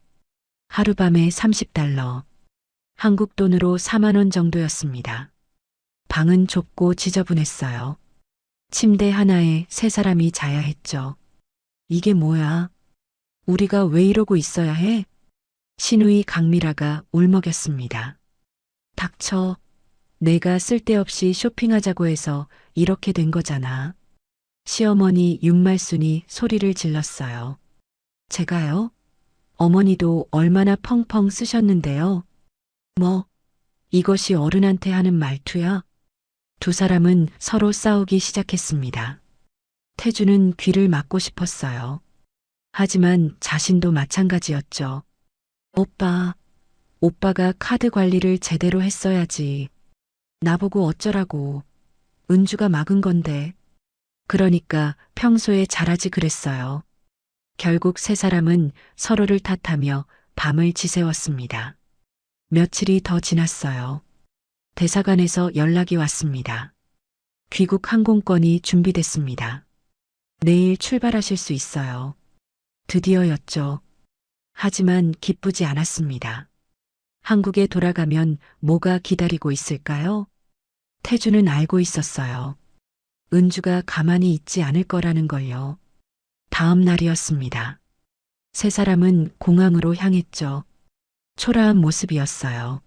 Speaker 2: 하룻밤에 30달러. 한국 돈으로 4만 원 정도였습니다. 방은 좁고 지저분했어요. 침대 하나에 세 사람이 자야 했죠. 이게 뭐야? 우리가 왜 이러고 있어야 해? 시누이 강미라가 울먹였습니다. 닥쳐. 내가 쓸데없이 쇼핑하자고 해서 이렇게 된 거잖아. 시어머니 윤말순이 소리를 질렀어요. 제가요? 어머니도 얼마나 펑펑 쓰셨는데요. 뭐, 이것이 어른한테 하는 말투야? 두 사람은 서로 싸우기 시작했습니다. 태주는 귀를 막고 싶었어요. 하지만 자신도 마찬가지였죠. 오빠가 카드 관리를 제대로 했어야지. 나보고 어쩌라고. 은주가 막은 건데. 그러니까 평소에 잘하지 그랬어요. 결국 세 사람은 서로를 탓하며 밤을 지새웠습니다. 며칠이 더 지났어요. 대사관에서 연락이 왔습니다. 귀국 항공권이 준비됐습니다. 내일 출발하실 수 있어요. 드디어였죠. 하지만 기쁘지 않았습니다. 한국에 돌아가면 뭐가 기다리고 있을까요? 태주는 알고 있었어요. 은주가 가만히 있지 않을 거라는 걸요. 다음 날이었습니다. 세 사람은 공항으로 향했죠. 초라한 모습이었어요.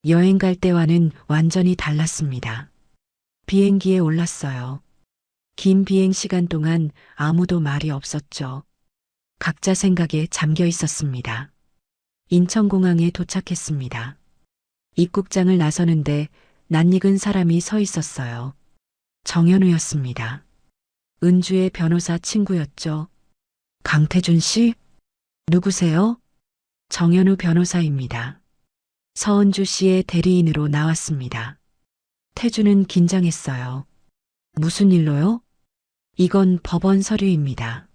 Speaker 2: 여행 갈 때와는 완전히 달랐습니다. 비행기에 올랐어요. 긴 비행 시간 동안 아무도 말이 없었죠. 각자 생각에 잠겨 있었습니다. 인천공항에 도착했습니다. 입국장을 나서는데 낯익은 사람이 서 있었어요. 정현우였습니다. 은주의 변호사 친구였죠. 강태준 씨? 누구세요? 정현우 변호사입니다. 서은주 씨의 대리인으로 나왔습니다. 태주는 긴장했어요. 무슨 일로요? 이건 법원 서류입니다.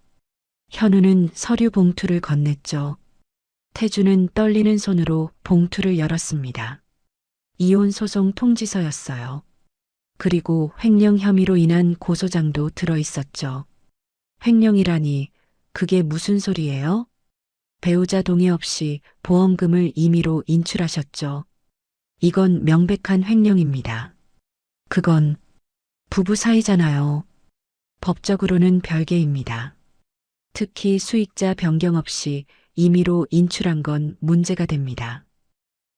Speaker 2: 현우는 서류 봉투를 건넸죠. 태주는 떨리는 손으로 봉투를 열었습니다. 이혼 소송 통지서였어요. 그리고 횡령 혐의로 인한 고소장도 들어 있었죠. 횡령이라니 그게 무슨 소리예요? 배우자 동의 없이 보험금을 임의로 인출하셨죠. 이건 명백한 횡령입니다. 그건 부부 사이잖아요. 법적으로는 별개입니다. 특히 수익자 변경 없이 임의로 인출한 건 문제가 됩니다.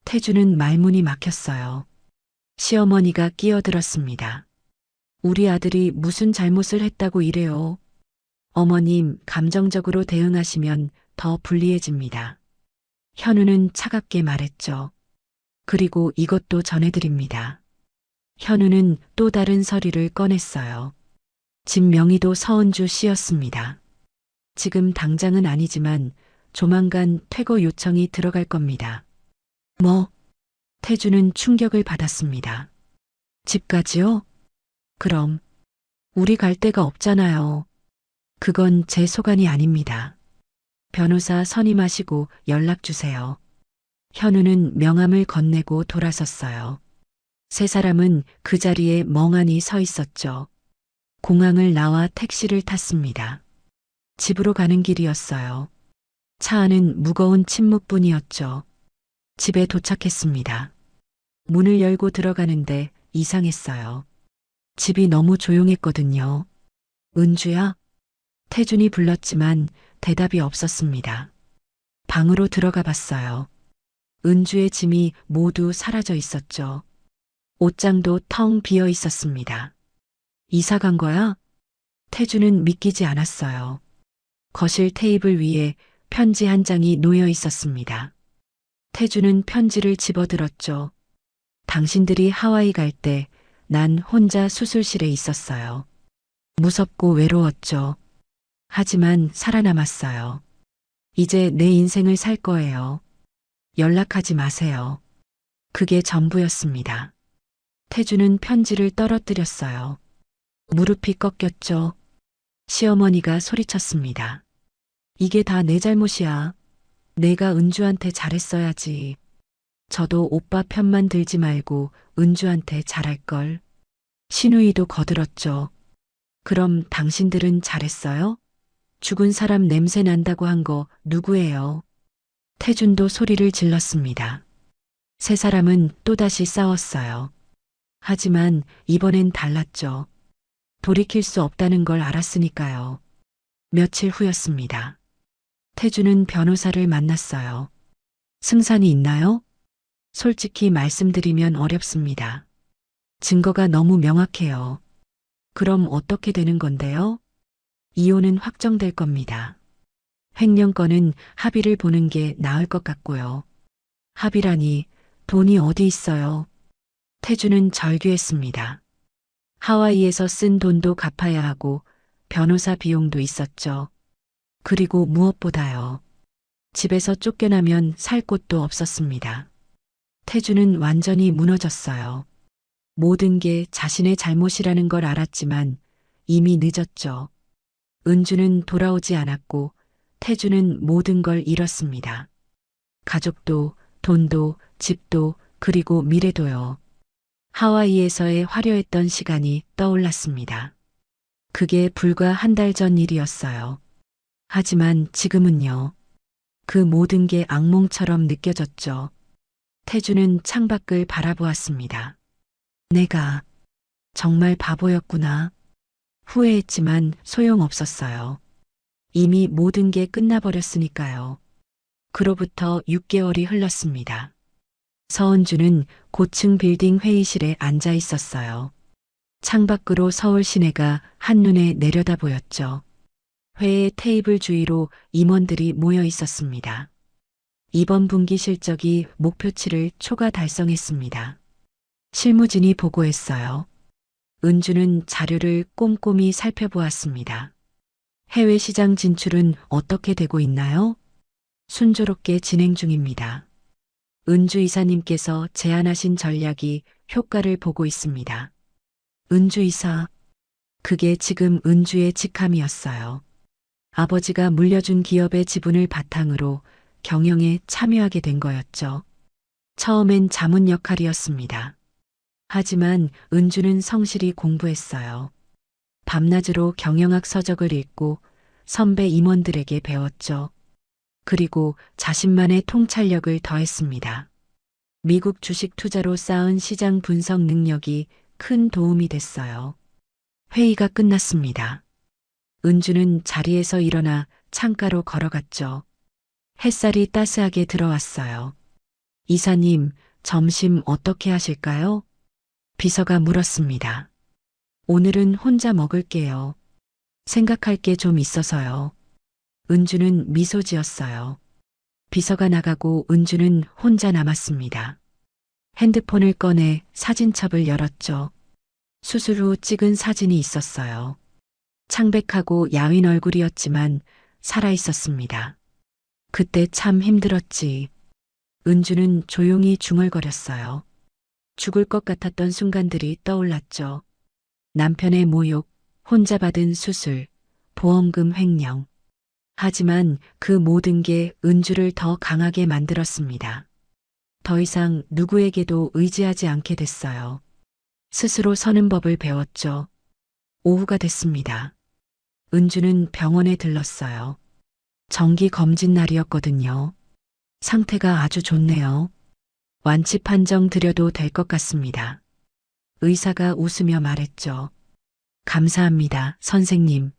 Speaker 2: 태주는 말문이 막혔어요. 시어머니가 끼어들었습니다. 우리 아들이 무슨 잘못을 했다고 이래요. 어머님, 감정적으로 대응하시면 더 불리해집니다. 현우는 차갑게 말했죠. 그리고 이것도 전해드립니다. 현우는 또 다른 서류를 꺼냈어요. 집 명의도 서은주 씨였습니다. 지금 당장은 아니지만 조만간 퇴거 요청이 들어갈 겁니다. 뭐? 태주는 충격을 받았습니다. 집까지요? 그럼 우리 갈 데가 없잖아요. 그건 제 소관이 아닙니다. 변호사 선임하시고 연락 주세요. 현우는 명함을 건네고 돌아섰어요. 세 사람은 그 자리에 멍하니 서 있었죠. 공항을 나와 택시를 탔습니다. 집으로 가는 길이었어요. 차 안은 무거운 침묵뿐이었죠. 집에 도착했습니다. 문을 열고 들어가는데 이상했어요. 집이 너무 조용했거든요. 은주야? 태준이 불렀지만 대답이 없었습니다. 방으로 들어가 봤어요. 은주의 짐이 모두 사라져 있었죠. 옷장도 텅 비어 있었습니다. 이사 간 거야? 태주는 믿기지 않았어요. 거실 테이블 위에 편지 한 장이 놓여 있었습니다. 태주는 편지를 집어들었죠. 당신들이 하와이 갈 때 난 혼자 수술실에 있었어요. 무섭고 외로웠죠. 하지만 살아남았어요. 이제 내 인생을 살 거예요. 연락하지 마세요. 그게 전부였습니다. 태주는 편지를 떨어뜨렸어요. 무릎이 꺾였죠. 시어머니가 소리쳤습니다. 이게 다 내 잘못이야. 내가 은주한테 잘했어야지. 저도 오빠 편만 들지 말고 은주한테 잘할걸. 신우이도 거들었죠. 그럼 당신들은 잘했어요? 죽은 사람 냄새 난다고 한 거 누구예요? 태준도 소리를 질렀습니다. 세 사람은 또다시 싸웠어요. 하지만 이번엔 달랐죠. 돌이킬 수 없다는 걸 알았으니까요. 며칠 후였습니다. 태주는 변호사를 만났어요. 승산이 있나요? 솔직히 말씀드리면 어렵습니다. 증거가 너무 명확해요. 그럼 어떻게 되는 건데요? 이혼은 확정될 겁니다. 횡령건은 합의를 보는 게 나을 것 같고요. 합의라니 돈이 어디 있어요? 태주는 절규했습니다. 하와이에서 쓴 돈도 갚아야 하고 변호사 비용도 있었죠. 그리고 무엇보다요. 집에서 쫓겨나면 살 곳도 없었습니다. 태주는 완전히 무너졌어요. 모든 게 자신의 잘못이라는 걸 알았지만 이미 늦었죠. 은주는 돌아오지 않았고 태주는 모든 걸 잃었습니다. 가족도, 돈도, 집도, 그리고 미래도요. 하와이에서의 화려했던 시간이 떠올랐습니다. 그게 불과 한 달 전 일이었어요. 하지만 지금은요. 그 모든 게 악몽처럼 느껴졌죠. 태주는 창밖을 바라보았습니다. 내가 정말 바보였구나. 후회했지만 소용없었어요. 이미 모든 게 끝나버렸으니까요. 그로부터 6개월이 흘렀습니다. 서은주는 고층 빌딩 회의실에 앉아 있었어요. 창밖으로 서울 시내가 한눈에 내려다 보였죠. 회의 테이블 주위로 임원들이 모여 있었습니다. 이번 분기 실적이 목표치를 초과 달성했습니다. 실무진이 보고했어요. 은주는 자료를 꼼꼼히 살펴보았습니다. 해외 시장 진출은 어떻게 되고 있나요? 순조롭게 진행 중입니다. 은주 이사님께서 제안하신 전략이 효과를 보고 있습니다. 은주 이사, 그게 지금 은주의 직함이었어요. 아버지가 물려준 기업의 지분을 바탕으로 경영에 참여하게 된 거였죠. 처음엔 자문 역할이었습니다. 하지만 은주는 성실히 공부했어요. 밤낮으로 경영학 서적을 읽고 선배 임원들에게 배웠죠. 그리고 자신만의 통찰력을 더했습니다. 미국 주식 투자로 쌓은 시장 분석 능력이 큰 도움이 됐어요. 회의가 끝났습니다. 은주는 자리에서 일어나 창가로 걸어갔죠. 햇살이 따스하게 들어왔어요. 이사님, 점심 어떻게 하실까요? 비서가 물었습니다. 오늘은 혼자 먹을게요. 생각할 게 좀 있어서요. 은주는 미소 지었어요. 비서가 나가고 은주는 혼자 남았습니다. 핸드폰을 꺼내 사진첩을 열었죠. 수술 후 찍은 사진이 있었어요. 창백하고 야윈 얼굴이었지만 살아있었습니다. 그때 참 힘들었지. 은주는 조용히 중얼거렸어요. 죽을 것 같았던 순간들이 떠올랐죠. 남편의 모욕, 혼자 받은 수술, 보험금 횡령. 하지만 그 모든 게 은주를 더 강하게 만들었습니다. 더 이상 누구에게도 의지하지 않게 됐어요. 스스로 서는 법을 배웠죠. 오후가 됐습니다. 은주는 병원에 들렀어요. 정기 검진 날이었거든요. 상태가 아주 좋네요. 완치 판정 드려도 될 것 같습니다. 의사가 웃으며 말했죠. 감사합니다, 선생님.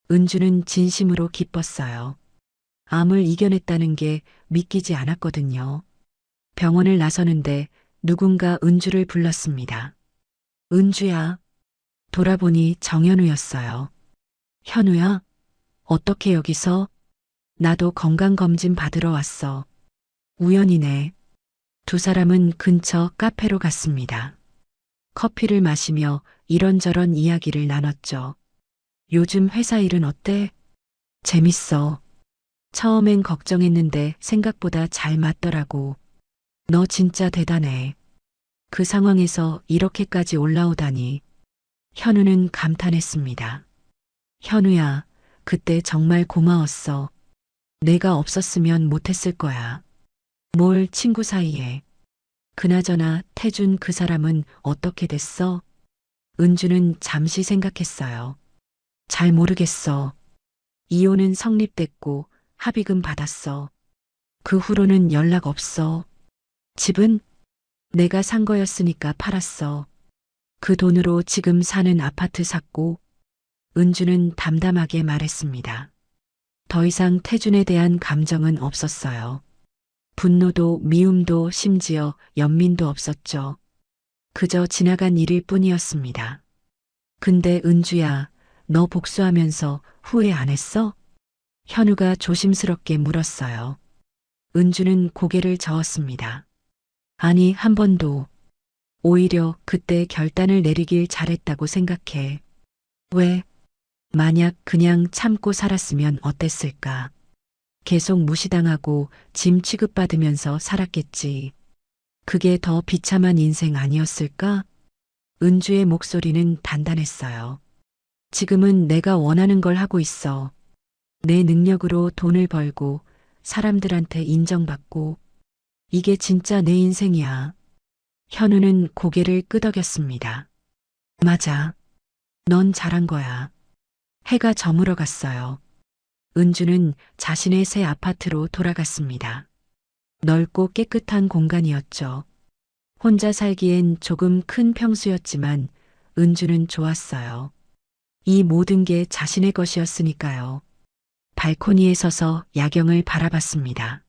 Speaker 2: 은주는 진심으로 기뻤어요. 암을 이겨냈다는 게 믿기지 않았거든요. 병원을 나서는데 누군가 은주를 불렀습니다. 은주야. 돌아보니 정현우였어요. 현우야, 어떻게 여기서? 나도 건강검진 받으러 왔어. 우연이네. 두 사람은 근처 카페로 갔습니다. 커피를 마시며 이런저런 이야기를 나눴죠. 요즘 회사 일은 어때? 재밌어. 처음엔 걱정했는데 생각보다 잘 맞더라고. 너 진짜 대단해. 그 상황에서 이렇게까지 올라오다니. 현우는 감탄했습니다. 현우야, 그때 정말 고마웠어. 내가 없었으면 못했을 거야. 뭘 친구 사이에. 그나저나 태준 그 사람은 어떻게 됐어? 은주는 잠시 생각했어요. 잘 모르겠어. 이혼은 성립됐고 합의금 받았어. 그 후로는 연락 없어. 집은 내가 산 거였으니까 팔았어. 그 돈으로 지금 사는 아파트 샀고. 은주는 담담하게 말했습니다. 더 이상 태준에 대한 감정은 없었어요. 분노도 미움도 심지어 연민도 없었죠. 그저 지나간 일일 뿐이었습니다. 근데 은주야, 너 복수하면서 후회 안 했어? 현우가 조심스럽게 물었어요. 은주는 고개를 저었습니다. 아니, 한 번도. 오히려 그때 결단을 내리길 잘했다고 생각해. 왜? 만약 그냥 참고 살았으면 어땠을까? 계속 무시당하고 짐 취급받으면서 살았겠지. 그게 더 비참한 인생 아니었을까? 은주의 목소리는 단단했어요. 지금은 내가 원하는 걸 하고 있어. 내 능력으로 돈을 벌고 사람들한테 인정받고 이게 진짜 내 인생이야. 현우는 고개를 끄덕였습니다. 맞아. 넌 잘한 거야. 해가 저물어 갔어요. 은주는 자신의 새 아파트로 돌아갔습니다. 넓고 깨끗한 공간이었죠. 혼자 살기엔 조금 큰 평수였지만 은주는 좋았어요. 이 모든 게 자신의 것이었으니까요. 발코니에 서서 야경을 바라봤습니다.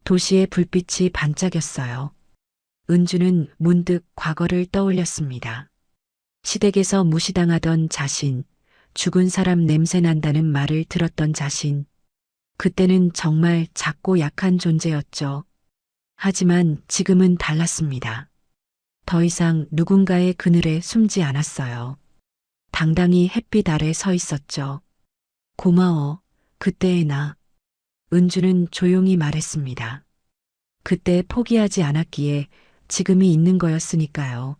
Speaker 2: 도시의 불빛이 반짝였어요. 은주는 문득 과거를 떠올렸습니다. 시댁에서 무시당하던 자신, 죽은 사람 냄새 난다는 말을 들었던 자신. 그때는 정말 작고 약한 존재였죠. 하지만 지금은 달랐습니다. 더 이상 누군가의 그늘에 숨지 않았어요. 당당히 햇빛 아래 서 있었죠. 고마워, 그때의 나. 은주는 조용히 말했습니다. 그때 포기하지 않았기에 지금이 있는 거였으니까요.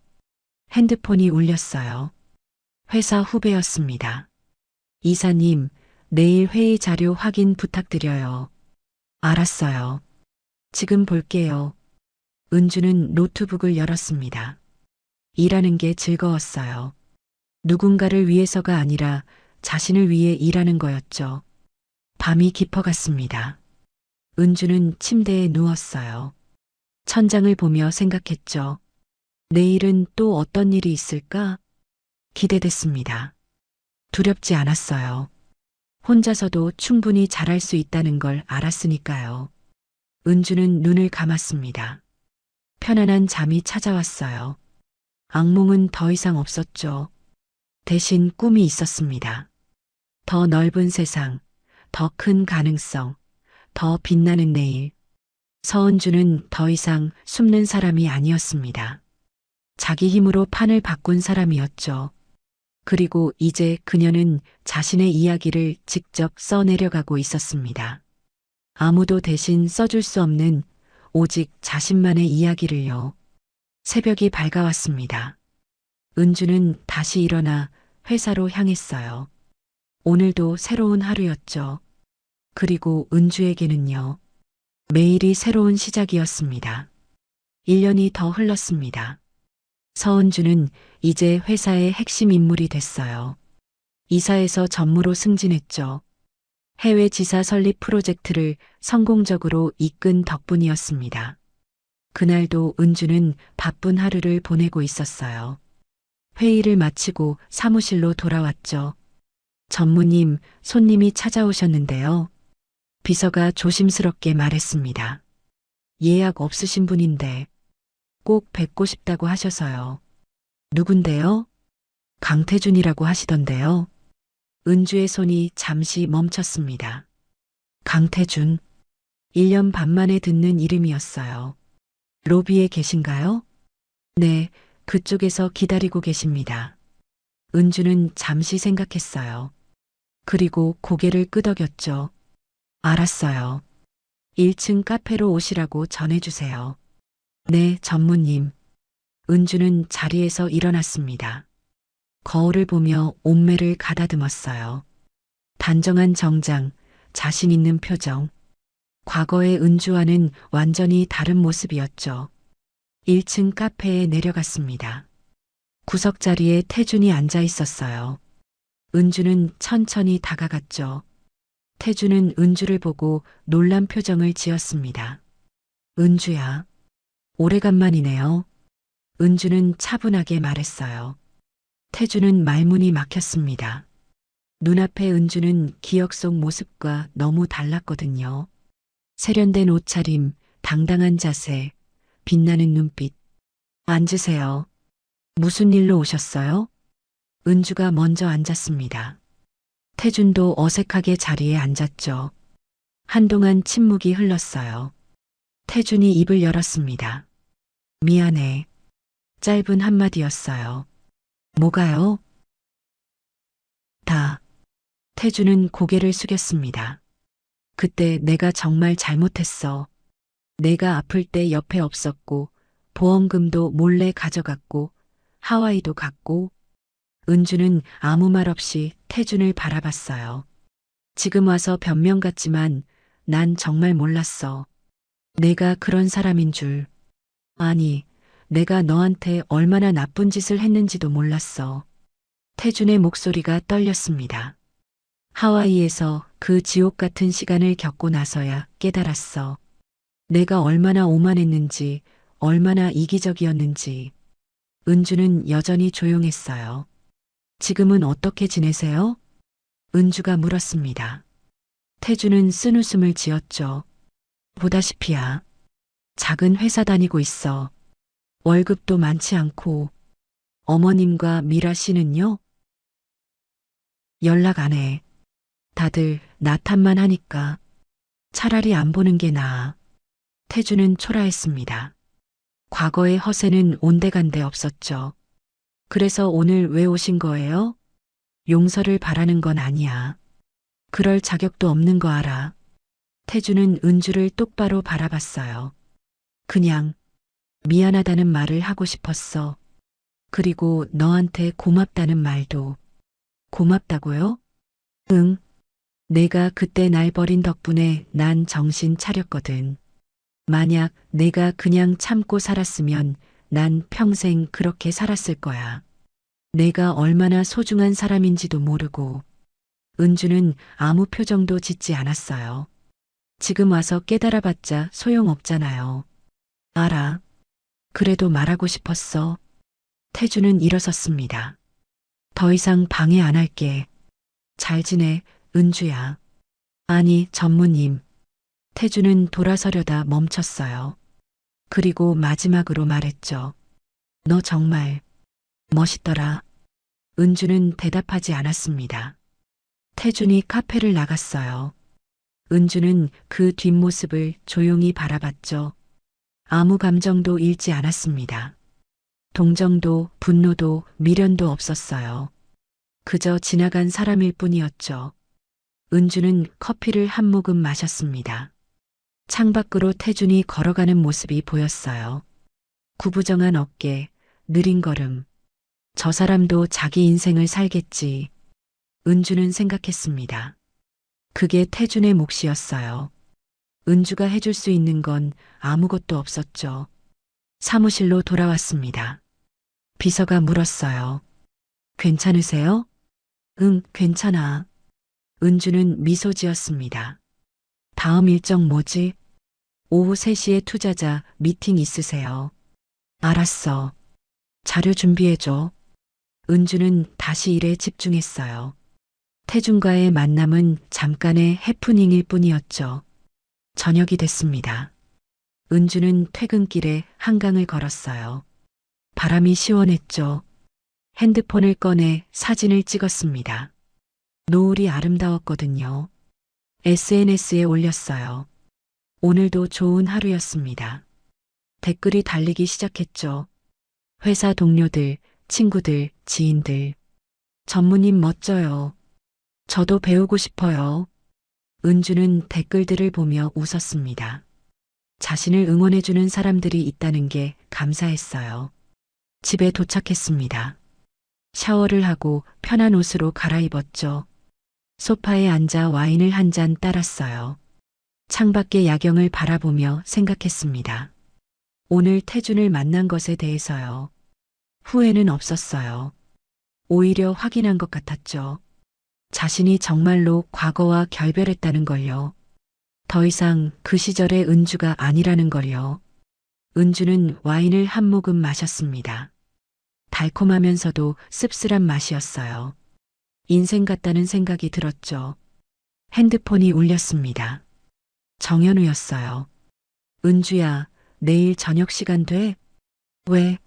Speaker 2: 핸드폰이 울렸어요. 회사 후배였습니다. 이사님, 내일 회의 자료 확인 부탁드려요. 알았어요. 지금 볼게요. 은주는 노트북을 열었습니다. 일하는 게 즐거웠어요. 누군가를 위해서가 아니라 자신을 위해 일하는 거였죠. 밤이 깊어갔습니다. 은주는 침대에 누웠어요. 천장을 보며 생각했죠. 내일은 또 어떤 일이 있을까? 기대됐습니다. 두렵지 않았어요. 혼자서도 충분히 잘할 수 있다는 걸 알았으니까요. 은주는 눈을 감았습니다. 편안한 잠이 찾아왔어요. 악몽은 더 이상 없었죠. 대신 꿈이 있었습니다. 더 넓은 세상, 더 큰 가능성, 더 빛나는 내일. 서은주는 더 이상 숨는 사람이 아니었습니다. 자기 힘으로 판을 바꾼 사람이었죠. 그리고 이제 그녀는 자신의 이야기를 직접 써내려가고 있었습니다. 아무도 대신 써줄 수 없는 오직 자신만의 이야기를요. 새벽이 밝아왔습니다. 은주는 다시 일어나 회사로 향했어요. 오늘도 새로운 하루였죠. 그리고 은주에게는요. 매일이 새로운 시작이었습니다. 1년이 더 흘렀습니다. 서은주는 이제 회사의 핵심 인물이 됐어요. 이사에서 전무로 승진했죠. 해외 지사 설립 프로젝트를 성공적으로 이끈 덕분이었습니다. 그날도 은주는 바쁜 하루를 보내고 있었어요. 회의를 마치고 사무실로 돌아왔죠. 전무님, 손님이 찾아오셨는데요. 비서가 조심스럽게 말했습니다. 예약 없으신 분인데 꼭 뵙고 싶다고 하셔서요. 누군데요? 강태준이라고 하시던데요. 은주의 손이 잠시 멈췄습니다. 강태준. 1년 반 만에 듣는 이름이었어요. 로비에 계신가요? 네, 그쪽에서 기다리고 계십니다. 은주는 잠시 생각했어요. 그리고 고개를 끄덕였죠. 알았어요. 1층 카페로 오시라고 전해주세요. 네, 전무님. 은주는 자리에서 일어났습니다. 거울을 보며 옷매를 가다듬었어요. 단정한 정장, 자신 있는 표정. 과거의 은주와는 완전히 다른 모습이었죠. 1층 카페에 내려갔습니다. 구석자리에 태준이 앉아 있었어요. 은주는 천천히 다가갔죠. 태준은 은주를 보고 놀란 표정을 지었습니다. 은주야, 오래간만이네요. 은주는 차분하게 말했어요. 태준은 말문이 막혔습니다. 눈앞의 은주는 기억 속 모습과 너무 달랐거든요. 세련된 옷차림, 당당한 자세, 빛나는 눈빛. 앉으세요. 무슨 일로 오셨어요? 은주가 먼저 앉았습니다. 태준도 어색하게 자리에 앉았죠. 한동안 침묵이 흘렀어요. 태준이 입을 열었습니다. 미안해. 짧은 한마디였어요. 뭐가요? 다. 태준은 고개를 숙였습니다. 그때 내가 정말 잘못했어. 내가 아플 때 옆에 없었고, 보험금도 몰래 가져갔고, 하와이도 갔고. 은주는 아무 말 없이 태준을 바라봤어요. 지금 와서 변명 같지만 난 정말 몰랐어. 내가 그런 사람인 줄. 아니, 내가 너한테 얼마나 나쁜 짓을 했는지도 몰랐어. 태준의 목소리가 떨렸습니다. 하와이에서 그 지옥 같은 시간을 겪고 나서야 깨달았어. 내가 얼마나 오만했는지, 얼마나 이기적이었는지. 은주는 여전히 조용했어요. 지금은 어떻게 지내세요? 은주가 물었습니다. 태준은 쓴웃음을 지었죠. 보다시피야. 작은 회사 다니고 있어. 월급도 많지 않고. 어머님과 미라 씨는요? 연락 안 해. 다들 나 탓만 하니까. 차라리 안 보는 게 나아. 태준은 초라했습니다. 과거의 허세는 온데간데 없었죠. 그래서 오늘 왜 오신 거예요? 용서를 바라는 건 아니야. 그럴 자격도 없는 거 알아. 태준은 은주를 똑바로 바라봤어요. 그냥 미안하다는 말을 하고 싶었어. 그리고 너한테 고맙다는 말도. 고맙다고요? 응. 내가 그때 날 버린 덕분에 난 정신 차렸거든. 만약 내가 그냥 참고 살았으면 난 평생 그렇게 살았을 거야. 내가 얼마나 소중한 사람인지도 모르고. 은주는 아무 표정도 짓지 않았어요. 지금 와서 깨달아봤자 소용없잖아요. 알아. 그래도 말하고 싶었어. 태준은 일어섰습니다. 더 이상 방해 안 할게. 잘 지내, 은주야. 아니, 전무님. 태준은 돌아서려다 멈췄어요. 그리고 마지막으로 말했죠. 너 정말 멋있더라. 은주는 대답하지 않았습니다. 태준이 카페를 나갔어요. 은주는 그 뒷모습을 조용히 바라봤죠. 아무 감정도 잃지 않았습니다. 동정도 분노도 미련도 없었어요. 그저 지나간 사람일 뿐이었죠. 은주는 커피를 한 모금 마셨습니다. 창밖으로 태준이 걸어가는 모습이 보였어요. 구부정한 어깨, 느린 걸음. 저 사람도 자기 인생을 살겠지. 은주는 생각했습니다. 그게 태준의 몫이었어요. 은주가 해줄 수 있는 건 아무것도 없었죠. 사무실로 돌아왔습니다. 비서가 물었어요. 괜찮으세요? 응, 괜찮아. 은주는 미소 지었습니다. 다음 일정 뭐지? 오후 3시에 투자자 미팅 있으세요. 알았어. 자료 준비해줘. 은주는 다시 일에 집중했어요. 태준과의 만남은 잠깐의 해프닝일 뿐이었죠. 저녁이 됐습니다. 은주는 퇴근길에 한강을 걸었어요. 바람이 시원했죠. 핸드폰을 꺼내 사진을 찍었습니다. 노을이 아름다웠거든요. SNS에 올렸어요. 오늘도 좋은 하루였습니다. 댓글이 달리기 시작했죠. 회사 동료들, 친구들, 지인들. 전무님 멋져요. 저도 배우고 싶어요. 은주는 댓글들을 보며 웃었습니다. 자신을 응원해주는 사람들이 있다는 게 감사했어요. 집에 도착했습니다. 샤워를 하고 편한 옷으로 갈아입었죠. 소파에 앉아 와인을 한 잔 따랐어요. 창밖의 야경을 바라보며 생각했습니다. 오늘 태준을 만난 것에 대해서요. 후회는 없었어요. 오히려 확인한 것 같았죠. 자신이 정말로 과거와 결별했다는 걸요. 더 이상 그 시절의 은주가 아니라는 걸요. 은주는 와인을 한 모금 마셨습니다. 달콤하면서도 씁쓸한 맛이었어요. 인생 같다는 생각이 들었죠. 핸드폰이 울렸습니다. 정현우였어요. 은주야, 내일 저녁 시간 돼? 왜?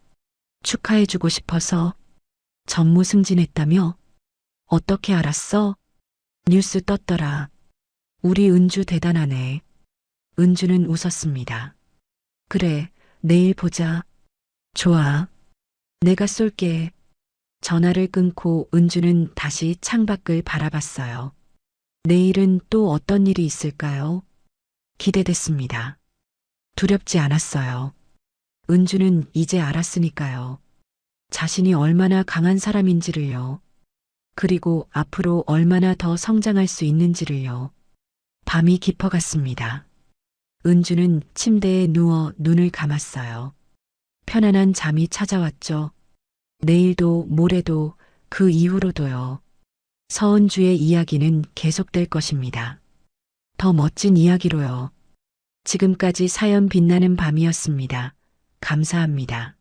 Speaker 2: 축하해주고 싶어서. 전무승진했다며? 어떻게 알았어? 뉴스 떴더라. 우리 은주 대단하네. 은주는 웃었습니다. 그래, 내일 보자. 좋아. 내가 쏠게. 전화를 끊고 은주는 다시 창밖을 바라봤어요. 내일은 또 어떤 일이 있을까요? 기대됐습니다. 두렵지 않았어요. 은주는 이제 알았으니까요. 자신이 얼마나 강한 사람인지를요. 그리고 앞으로 얼마나 더 성장할 수 있는지를요. 밤이 깊어갔습니다. 은주는 침대에 누워 눈을 감았어요. 편안한 잠이 찾아왔죠. 내일도 모레도 그 이후로도요. 서은주의 이야기는 계속될 것입니다. 더 멋진 이야기로요. 지금까지 사연 빛나는 밤이었습니다. 감사합니다.